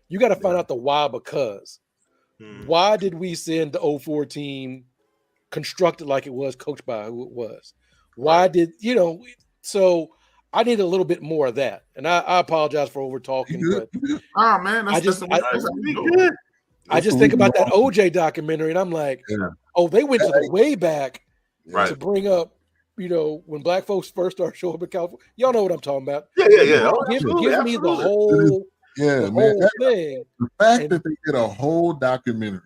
You got to find out the why, because why did we send the 04 team constructed like it was, coached by who it was? Why did, you know, so I need a little bit more of that. And I apologize for over talking, but
man,
I just think about that OJ documentary, and I'm like, oh, they went to the way back to bring up, you know, when black folks first started showing up in California. Y'all know what I'm talking about.
Yeah.
Give me the whole, whole thing.
The fact that they did a whole documentary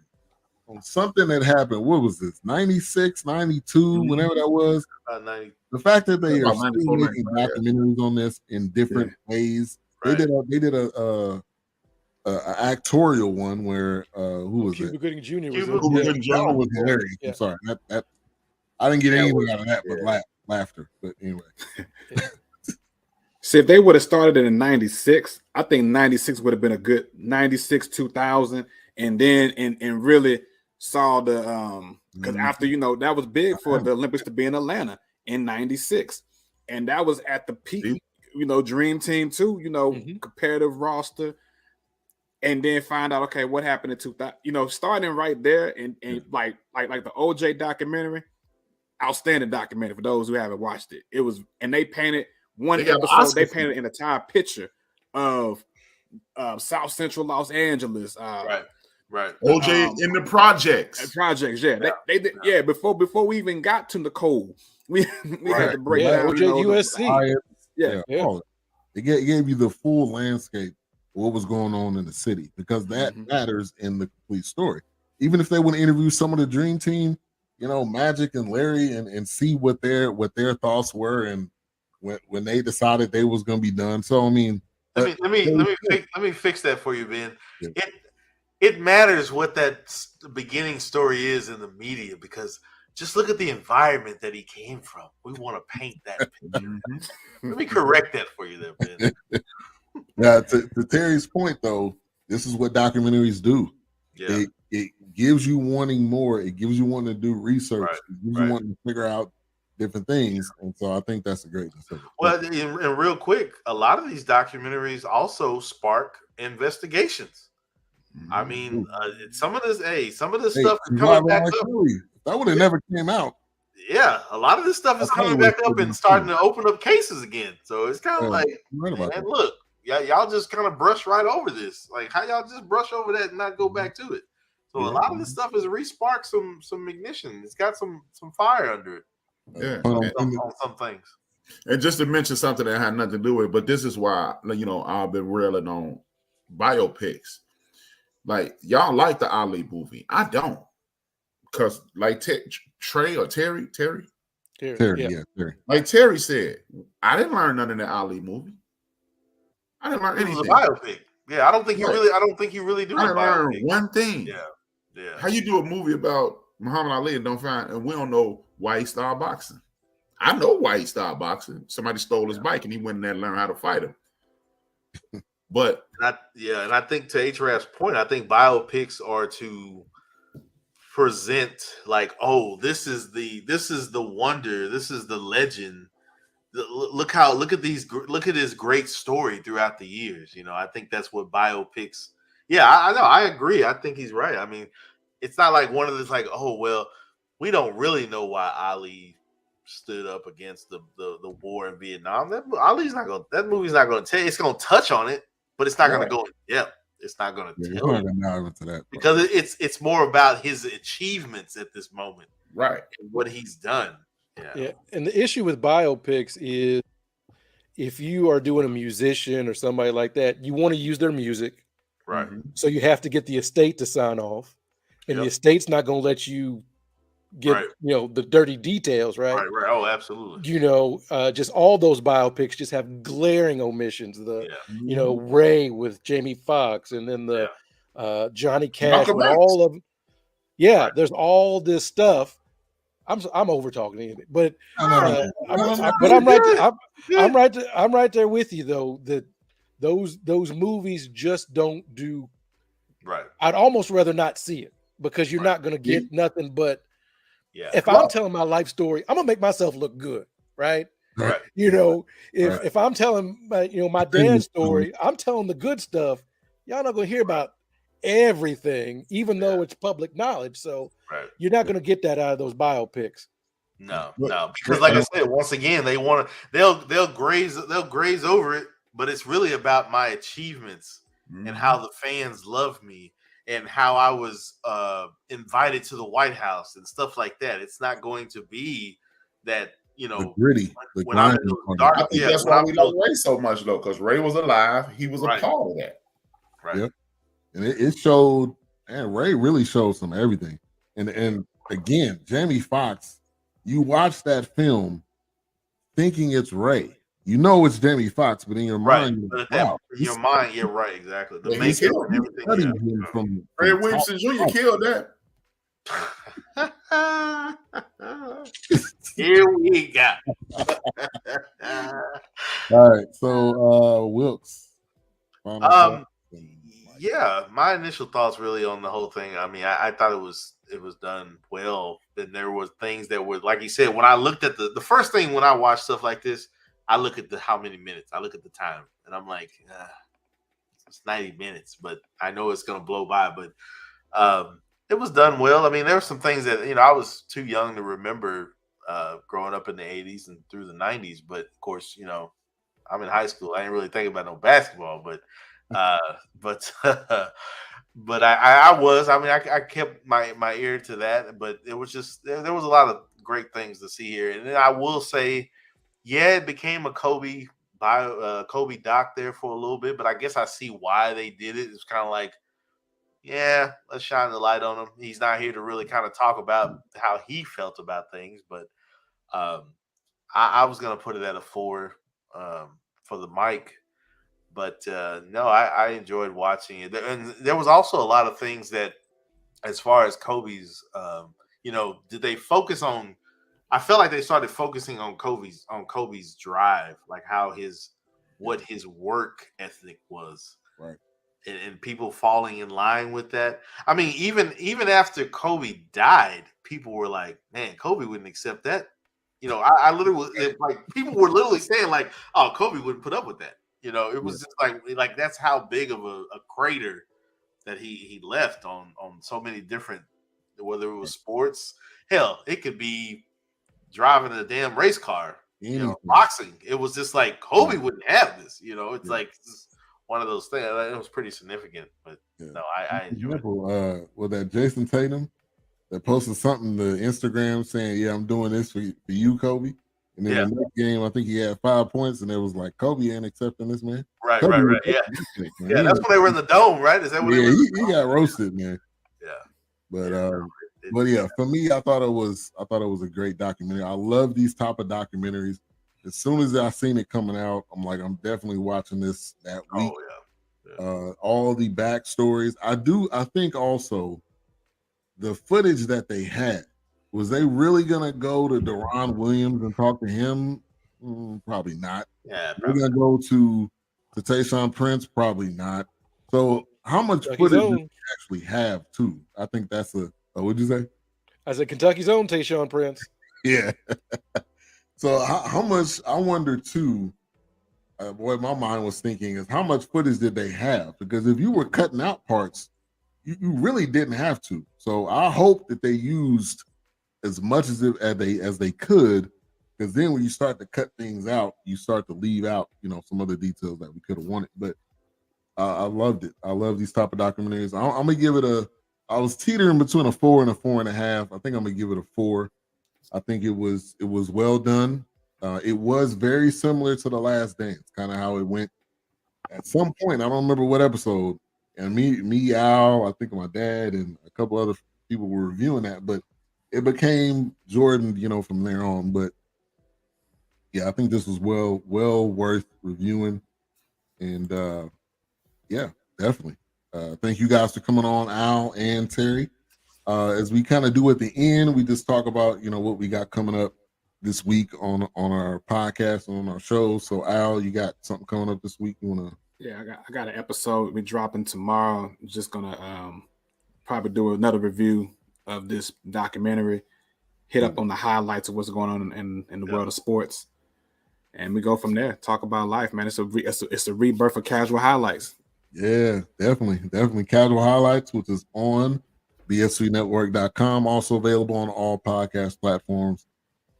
on something that happened, what was this, 96, 92, whenever that was? The fact that they are still making documentaries on this in different ways They did a actorial one where who was
Cuba
it?
Gooding Jr. was
Cuba
in.
Gooding
That one
Jr.
was hilarious.
Yeah.
I'm sorry. That I didn't get anything
was-
out of that but laughter. But anyway.
See, if they would have started it in 96, I think 96 would have been a good 96, 2000, and then and really saw the because after that was big for the Olympics to be in Atlanta in 96, and that was at the peak, Dream Team too, comparative roster, and then find out what happened in 2000, starting right there and like the OJ documentary, outstanding documentary for those who haven't watched it. It was, and they painted one episode. They painted an entire picture of South Central Los Angeles.
Right.
OJ in the projects.
Yeah. They did. Yeah. Before we even got to Nicole, we had to break down.
OJ USC.
It gave you the full landscape of what was going on in the city, because that matters in the complete story. Even if they want to interview some of the Dream Team, Magic and Larry, and see what their thoughts were, and when they decided they was going to be done. So I mean,
let me fix that for you, Ben. Yeah. It matters what that beginning story is in the media, because just look at the environment that he came from. We want to paint that picture. Let me correct that for you there, Ben.
Now, to Terry's point, though, this is what documentaries do.
Yeah.
It gives you wanting more. It gives you wanting to do research.
Right.
It gives you wanting to figure out different things. And so I think that's a great decision.
Well, and real quick, a lot of these documentaries also spark investigations. I mean, some of this stuff is coming back up.
That would have never came out.
Yeah, a lot of this stuff is coming back up and starting to open up cases again. So it's kind of like, man, look, y'all just kind of brush right over this. Like, how y'all just brush over that and not go back to it? So a lot of this stuff has re-sparked some ignition. It's got some fire under it.
Yeah,
on some things.
And just to mention something that had nothing to do with it, but this is why I've been railing on biopics. Like, y'all like the Ali movie. I don't. Because like Terry. Like Terry said, I didn't learn none in the Ali movie. I didn't learn anything.
It was a biopic. Yeah, I don't think you really do.
I didn't learn one thing.
Yeah.
How you do a movie about Muhammad Ali and we don't know why he started boxing? I know why he started boxing. Somebody stole his bike and he went in there and learned how to fight him. But
and I think to H-Rap's point, I think biopics are to present like, oh, this is the wonder, this is the legend. Look at this great story throughout the years. I think that's what biopics. Yeah, I know. I agree. I think he's right. I mean, it's not like one of those like, oh well, we don't really know why Ali stood up against the war in Vietnam. That movie's not going to tell you. It's going to touch on it, but it's not going to go in depth. It's not going to tell you
into that,
because it's more about his achievements at this moment,
right?
And what he's done.
Yeah. And the issue with biopics is if you are doing a musician or somebody like that, you want to use their music,
right?
So you have to get the estate to sign off, and the estate's not going to let you get the dirty details, right?
Right. Oh, absolutely.
Just all those biopics just have glaring omissions. Ray with Jamie Foxx, and then the Johnny Cash with all of there's all this stuff. I'm over talking it, but I'm right there with you though, that those movies just don't do
right.
I'd almost rather not see it, because you're not going to get nothing but. If I'm telling my life story, I'm gonna make myself look good, right?
Right.
If I'm telling my dad's story, I'm telling the good stuff. Y'all not gonna hear about everything, even though it's public knowledge. So you're not gonna get that out of those biopics.
No, because like I said, once again, they'll graze over it, but it's really about my achievements and how the fans love me. And how I was invited to the White House and stuff like that. It's not going to be that,
the gritty.
When I'm in the dark, I think that's why we love Ray so much, though, because Ray was alive. He was a part of that.
Right.
Yep. And it showed, and Ray really showed some everything. And again, Jamie Foxx, you watch that film thinking it's Ray. you know it's Jamie Foxx, but in your
Right.
mind,
But
wow,
in your mind, you're right, exactly. The
Yeah, he
makeup
killed
and
him.
everything.
studying him from
Fred
top
Williamson Jr.
to
killed that.
Here we go.
All right, so Wilkes. Final thoughts?
Yeah, my initial thoughts really on the whole thing. I mean, I thought it was done well. And there was things that were, like you said, when I looked at the first thing when I watch stuff like this, I look at how many minutes. I look at the time, and I'm like, it's 90 minutes, but I know it's gonna blow by. But it was done well. I mean, there were some things that I was too young to remember growing up in the 80s and through the 90s. But of course, I'm in high school. I didn't really think about no basketball, but but I was. I mean, I kept my ear to that. But it was just there was a lot of great things to see here, and then I will say, yeah, it became a Kobe doc there for a little bit, but I guess I see why they did it. It's kind of like, yeah, let's shine the light on him. He's not here to really kind of talk about how he felt about things, but I was gonna put it at a 4 for the mic. But no, I enjoyed watching it, and there was also a lot of things that, as far as Kobe's, did they focus on? I felt like they started focusing on Kobe's drive, like what his work ethic was,
right?
And people falling in line with that. I mean, even after Kobe died, people were like, "Man, Kobe wouldn't accept that." I literally, like, people were literally saying like, "Oh, Kobe wouldn't put up with that." It was just like that's how big of a crater that he left on so many different, whether it was sports, hell, it could be driving a damn race car, boxing. It was just like Kobe wouldn't have this. It's like it's one of those things. It was pretty significant, but no, I enjoyed it.
With that Jason Tatum that posted something to Instagram saying, "Yeah, I'm doing this for you, Kobe." And then the next game, I think he had 5 points, and it was like, Kobe ain't accepting this, man.
Right. Yeah.
Shit,
Yeah, that's when they were in the dome, right? Is that when they were?
He got roasted, man.
Yeah.
But yeah, for me, I thought it was a great documentary. I love these type of documentaries. As soon as I seen it coming out, I'm like, I'm definitely watching this that week.
Oh yeah.
All the backstories. I think also the footage that they had, was they really gonna go to Deron Williams and talk to him? Probably not.
Yeah,
they're gonna go to Tayshaun Prince? Probably not. So how much
Kentucky's
footage do
own.
we actually have too? I think that's what'd you say?
I said Kentucky's own Tayshaun Prince.
Yeah. So how much, I wonder too, what my mind was thinking is how much footage did they have? Because if you were cutting out parts, you really didn't have to. So I hope that they used as much as they could, because then when you start to cut things out, you start to leave out, some other details that we could have wanted. But I loved it. I love these type of documentaries. I'm gonna give it I was teetering between a 4 and a 4.5. I think I'm gonna give it a 4. I think it was well done. It was very similar to The Last Dance, kind of how it went. At some point, I don't remember what episode, and me, Al, I think my dad and a couple other people were reviewing that, but it became Jordan, from there on. But yeah, I think this was well worth reviewing, and yeah, definitely. Thank you guys for coming on, Al and Terry. As we kind of do at the end, we just talk about what we got coming up this week on our podcast, on our show. So Al, you got something coming up this week? You want to?
Yeah, I got an episode we're dropping tomorrow. Just gonna probably do another review of this documentary. Hit up on the highlights of what's going on in the world of sports, and we go from there. Talk about life, man. It's a rebirth of Casual Highlights.
Yeah, definitely. Casual Highlights, which is on bscnetwork.com, also available on all podcast platforms.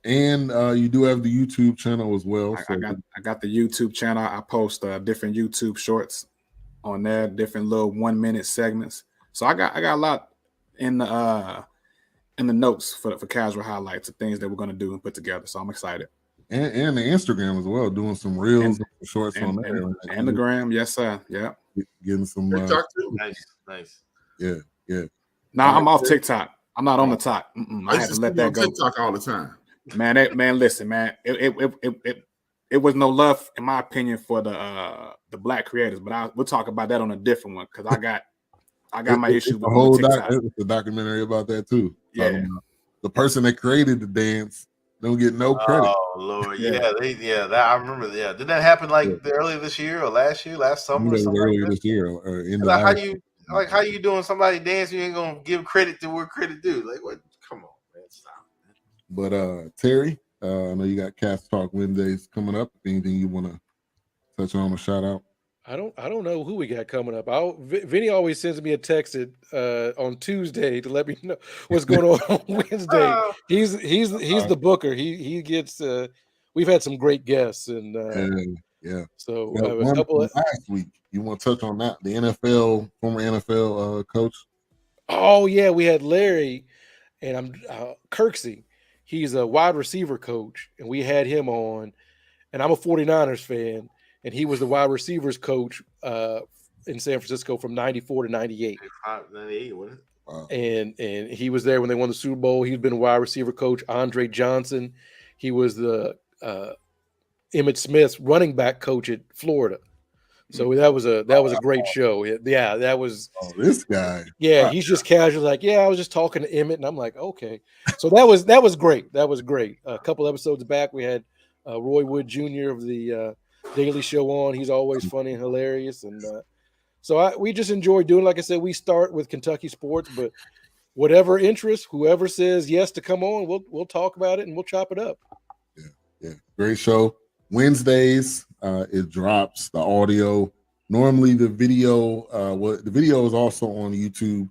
And you do have the YouTube channel as well.
I got the YouTube channel. I post different YouTube shorts on there, different little 1 minute segments. So I got a lot in the notes for Casual Highlights of things that we're gonna do and put together. So I'm excited.
And the Instagram as well, doing some reels and shorts on there.
And the gram, yes sir. Yeah.
Getting some
TikTok too.
Nice.
Yeah.
Nah, I'm off TikTok. I'm not on the top. I had to let that go.
TikTok all the time.
Man, listen, man. it was no love, in my opinion, for the black creators. But we'll talk about that on a different one because I got my issue with TikTok.
It's a documentary about that too.
Yeah.
About the person that created the dance don't get no credit.
Oh Lord, yeah, that I remember. Yeah, did that happen earlier this year or last summer?
Earlier this year, in the
how you doing somebody dance? You ain't gonna give credit to where credit due. Like what? Come on, man, stop.
But Terry, I know you got Cats Talk Wednesdays coming up. Anything you want to touch on or shout out?
I don't know who we got coming up. Vinny always sends me a text on Tuesday to let me know what's going on Wednesday. He's the booker. He gets. We've had some great guests and
yeah.
So
a couple last week. You want to touch on that? The former NFL coach.
Oh yeah, we had Larry and I'm Kirksey. He's a wide receiver coach, and we had him on. And I'm a 49ers fan. And he was the wide receivers coach in San Francisco from 94 to 98.
98, wasn't it?
Wow.
And he was there when they won the Super Bowl. He's been wide receiver coach. Andre Johnson. He was the Emmitt Smith's running back coach at Florida. So that was a great show. Yeah, that was.
Oh, this guy.
Yeah, wow. He's just casual, like, yeah, I was just talking to Emmitt, and I'm like, okay. So that was great. That was great. A couple episodes back, we had Roy Wood Jr. of the Daily Show on. He's always funny and hilarious, and so we just enjoy doing. Like I said, we start with Kentucky sports, but whatever interest, whoever says yes to come on, we'll talk about it and we'll chop it up.
Yeah, great show. Wednesdays, it drops the audio. Normally, the video, the video is also on YouTube.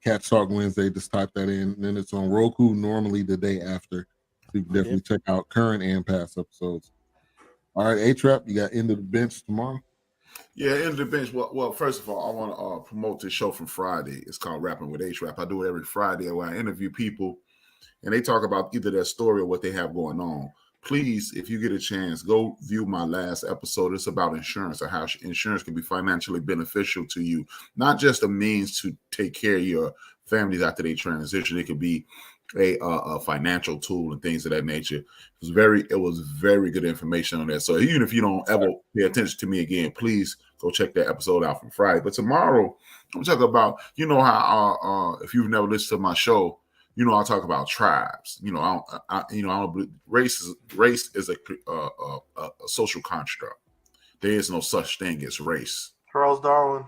Cats Talk Wednesday. Just type that in, and then it's on Roku. Normally, the day after. So you can definitely check out current and past episodes. All right, A-Trap, you got End of the Bench tomorrow?
Yeah, End of the Bench. Well, first of all, I want to promote this show from Friday. It's called Rapping with A-Trap. I do it every Friday where I interview people, and they talk about either their story or what they have going on. Please, if you get a chance, go view my last episode. It's about insurance, or how insurance can be financially beneficial to you. Not just a means to take care of your families after they transition. It could be a financial tool and things of that nature. It was very good information on that. So even if you don't ever pay attention to me again, please go check that episode out from Friday. But tomorrow, I'm talking about, how if you've never listened to my show, I talk about tribes. Race is a social construct. There is no such thing as race.
Charles Darwin.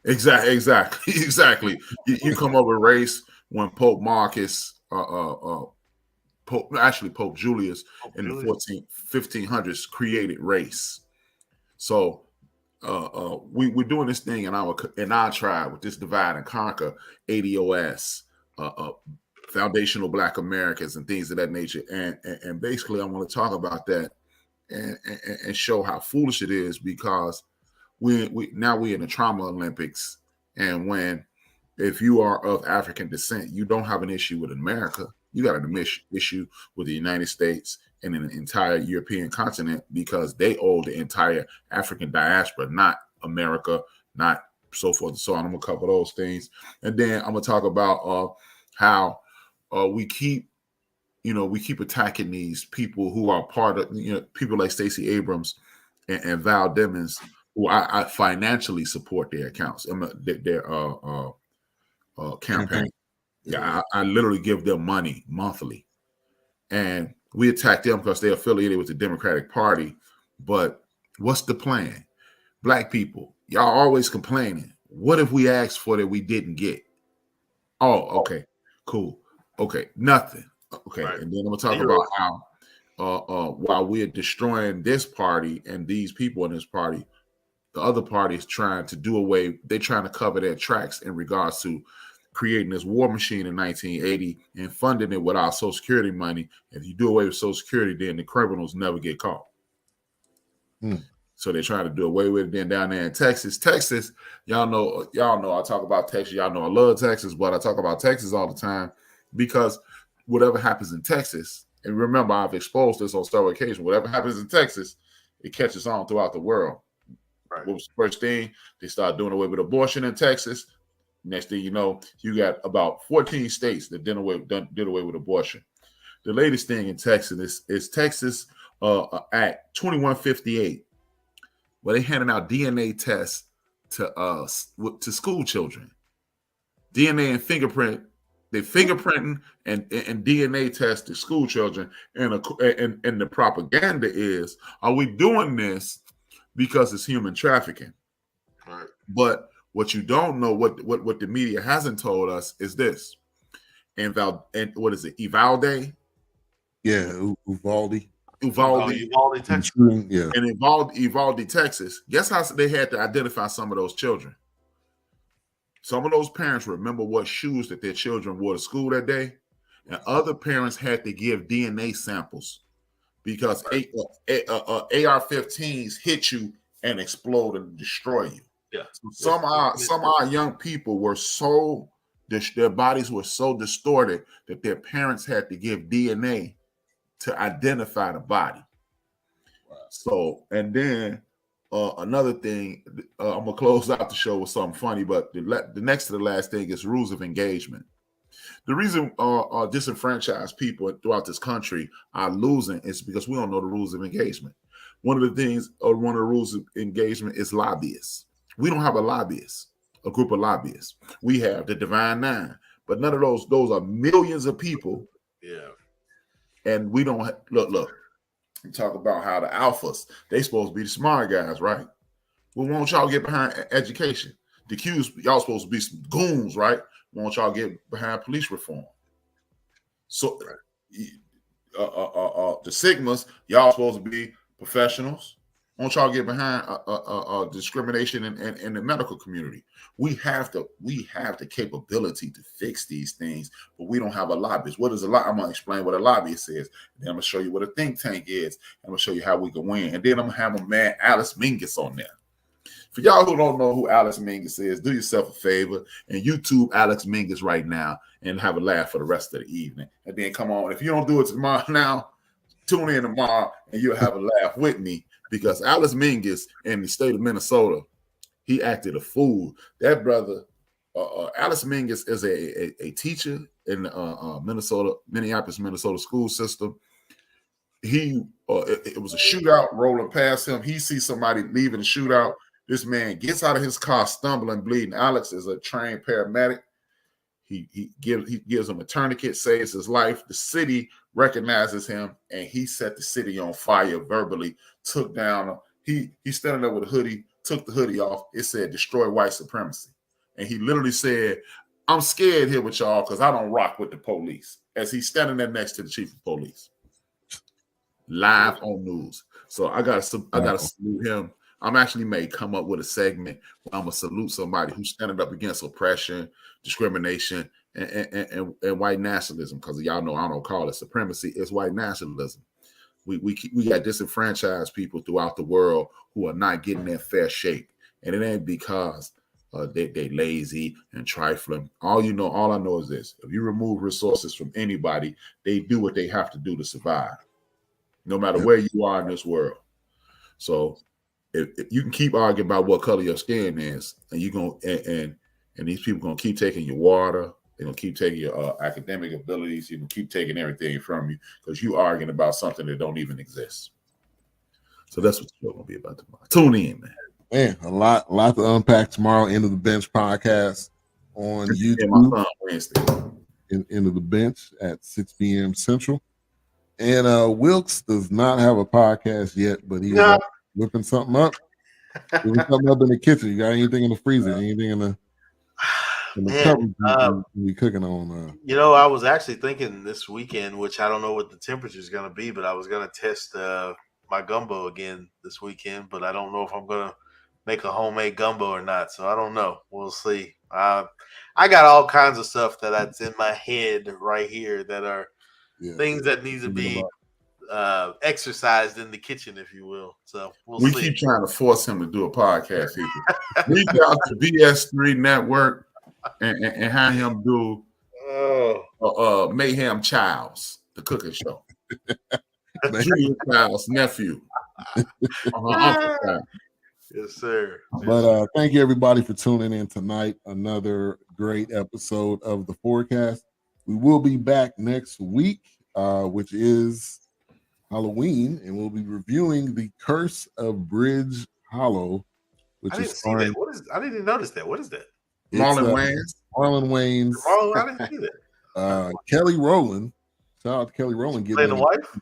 Exactly. You come up with race when Pope Marcus, Pope Julius in the 1500s created race. So we're doing this thing in our tribe with this divide and conquer, ADOS, foundational Black Americans and things of that nature. And basically I want to talk about that and show how foolish it is, because we're in the trauma Olympics, and if you are of African descent, you don't have an issue with America. You got an issue with the United States and an entire European continent, because they owe the entire African diaspora, not America, not so forth and so on. I'm going to cover those things. And then I'm going to talk about how we keep attacking these people who are part of, people like Stacey Abrams and Val Demings, who I financially support their accounts, their campaign. Yeah, I literally give them money monthly, and we attack them because they're affiliated with the Democratic Party. But what's the plan? Black people, y'all always complaining. What if we asked for that we didn't get? Oh, okay, cool. Okay, nothing. Okay, right. And then I'm gonna talk about how while we're destroying this party and these people in this party, the other party is trying to do away. They're trying to cover their tracks in regards to creating this war machine in 1980 and funding it with our Social Security money. If you do away with Social Security, then the criminals never get caught. So they're trying to do away with it. Then down there in Texas, y'all know I talk about Texas. Y'all know I love Texas, but I talk about Texas all the time because whatever happens in Texas, and remember, I've exposed this on several occasions, whatever happens in Texas, it catches on throughout the world. Right. What was the first thing? They started doing away with abortion in Texas. Next thing you know, you got about 14 states that did away with abortion. The latest thing in Texas is Texas Act 2158, where they handing out DNA tests to school children. DNA and fingerprint. They fingerprinting and DNA test to school children, and the propaganda is, are we doing this because it's human trafficking?
Right.
But what you don't know, what the media hasn't told us is this. And what is it? Uvalde?
Yeah, Uvalde.
Uvalde, Texas.
Yeah.
And Uvalde, Texas. Guess how they had to identify some of those children? Some of those parents remember what shoes that their children wore to school that day, and other parents had to give DNA samples because AR-15s hit you and explode and destroy you.
Yeah.
So some of our young people were their bodies were so distorted that their parents had to give DNA to identify the body. Wow. So, and then another thing, I'm gonna close out the show with something funny, but the next to the last thing is rules of engagement. The reason disenfranchised people throughout this country are losing is because we don't know the rules of engagement. One of the rules of engagement is lobbyists. We don't have a group of lobbyists. We have the Divine Nine, but none of those are millions of people.
Yeah. And
we don't look. We talk about how the alphas, they supposed to be the smart guys, right? Well, won't y'all get behind education? The Qs, y'all supposed to be some goons, right? Won't y'all get behind police reform? So the Sigmas, y'all supposed to be professionals. Won't y'all get behind discrimination in the medical community? We have the capability to fix these things, but we don't have a lobbyist. What is a lobbyist? I'm gonna explain what a lobbyist is. Then I'm gonna show you what a think tank is. I'm gonna show you how we can win. And then I'm gonna have my man Alice Mingus on there. For y'all who don't know who Alice Mingus is, do yourself a favor and YouTube Alex Mingus right now and have a laugh for the rest of the evening. And then come on, if you don't do it tomorrow now, tune in tomorrow and you'll have a laugh with me. Because Alice Mingus in the state of Minnesota, he acted a fool. That brother, Alice Mingus is a teacher in the Minneapolis, Minnesota school system. It was a shootout rolling past him. He sees somebody leaving the shootout. This man gets out of his car, stumbling, bleeding. Alex is a trained paramedic. He gives him a tourniquet, saves his life. The city recognizes him, and he set the city on fire verbally. Took down. He's standing there with a hoodie. Took the hoodie off. It said "Destroy white supremacy," and he literally said, "I'm scared here with y'all because I don't rock with the police." As he's standing there next to the chief of police, live on news. So I gotta salute him. I'm actually may come up with a segment where I'm gonna salute somebody who's standing up against oppression, discrimination, and white nationalism. Because y'all know I don't call it supremacy; it's white nationalism. We got disenfranchised people throughout the world who are not getting their fair shake, and it ain't because they lazy and trifling. All I know is this: if you remove resources from anybody, they do what they have to do to survive, no matter where you are in this world. So if you can keep arguing about what color your skin is, and you and these people gonna keep taking your water. They're going to keep taking your academic abilities. You're going to keep taking everything from you because you're arguing about something that don't even exist. So that's what you're going to be about tomorrow. Tune in, man.
Man, a lot to unpack tomorrow. End of the Bench podcast on YouTube.
Wednesday.
End of the Bench at 6 p.m. Central. And Wilkes does not have a podcast yet, but he's whipping something up. Whipping something up in the kitchen. You got anything in the freezer? Anything in the... we cooking on.
I was actually thinking this weekend, which I don't know what the temperature is going to be, but I was going to test my gumbo again this weekend, but I don't know if I'm going to make a homemade gumbo or not. So I don't know. We'll see. I got all kinds of stuff that's in my head right here that are things that need to be exercised in the kitchen, if you will. So we see.
Keep trying to force him to do a podcast. Reach out to BS3 Network. And have him do Mayhem Childs, the cooking show. Julia Child's nephew.
Yes, sir.
But thank you, everybody, for tuning in tonight. Another great episode of the Fourcast. We will be back next week, which is Halloween, and we'll be reviewing The Curse of Bridge Hollow, which
I didn't
is
see that. I didn't even notice that. What is that?
Marlon Wayans.
Marlon Wayans.
Marlon, I didn't see that.
Kelly Rowland. Shout out to Kelly Rowland
Playing the wife?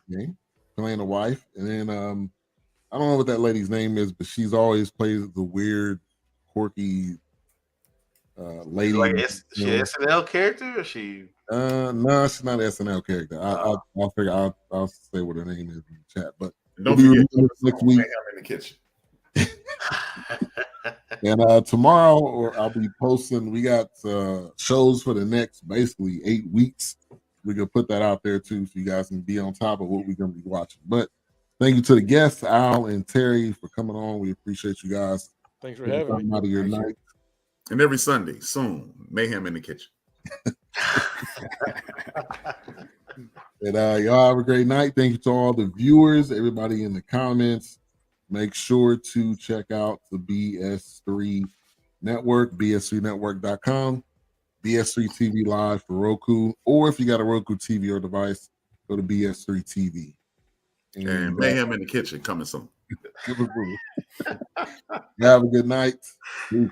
Playing the wife. And then I don't know what that lady's name is, but she's always plays the weird, quirky lady.
Like, is she an SNL character or she?
No, she's not an SNL character. I'll figure. I'll say what her name is in the chat. But
Don't forget
next week.
Mayhem in the kitchen.
And tomorrow I'll be posting. We got shows for the next basically 8 weeks. We can put that out there too, so you guys can be on top of what we're gonna be watching. But thank you to the guests, Al and Terry, for coming on. We appreciate you guys.
Thanks for having me.
Out of your night.
And every Sunday, soon, Mayhem in the kitchen.
And y'all have a great night. Thank you to all the viewers, everybody in the comments. Make sure to check out the BS3 Network, bs3network.com, BS3 TV Live for Roku, or if you got a Roku TV or device, go to BS3 TV.
And Mayhem in the kitchen coming soon.
Have a good night. Peace.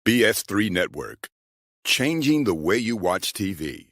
BS3 Network, changing the way you watch TV.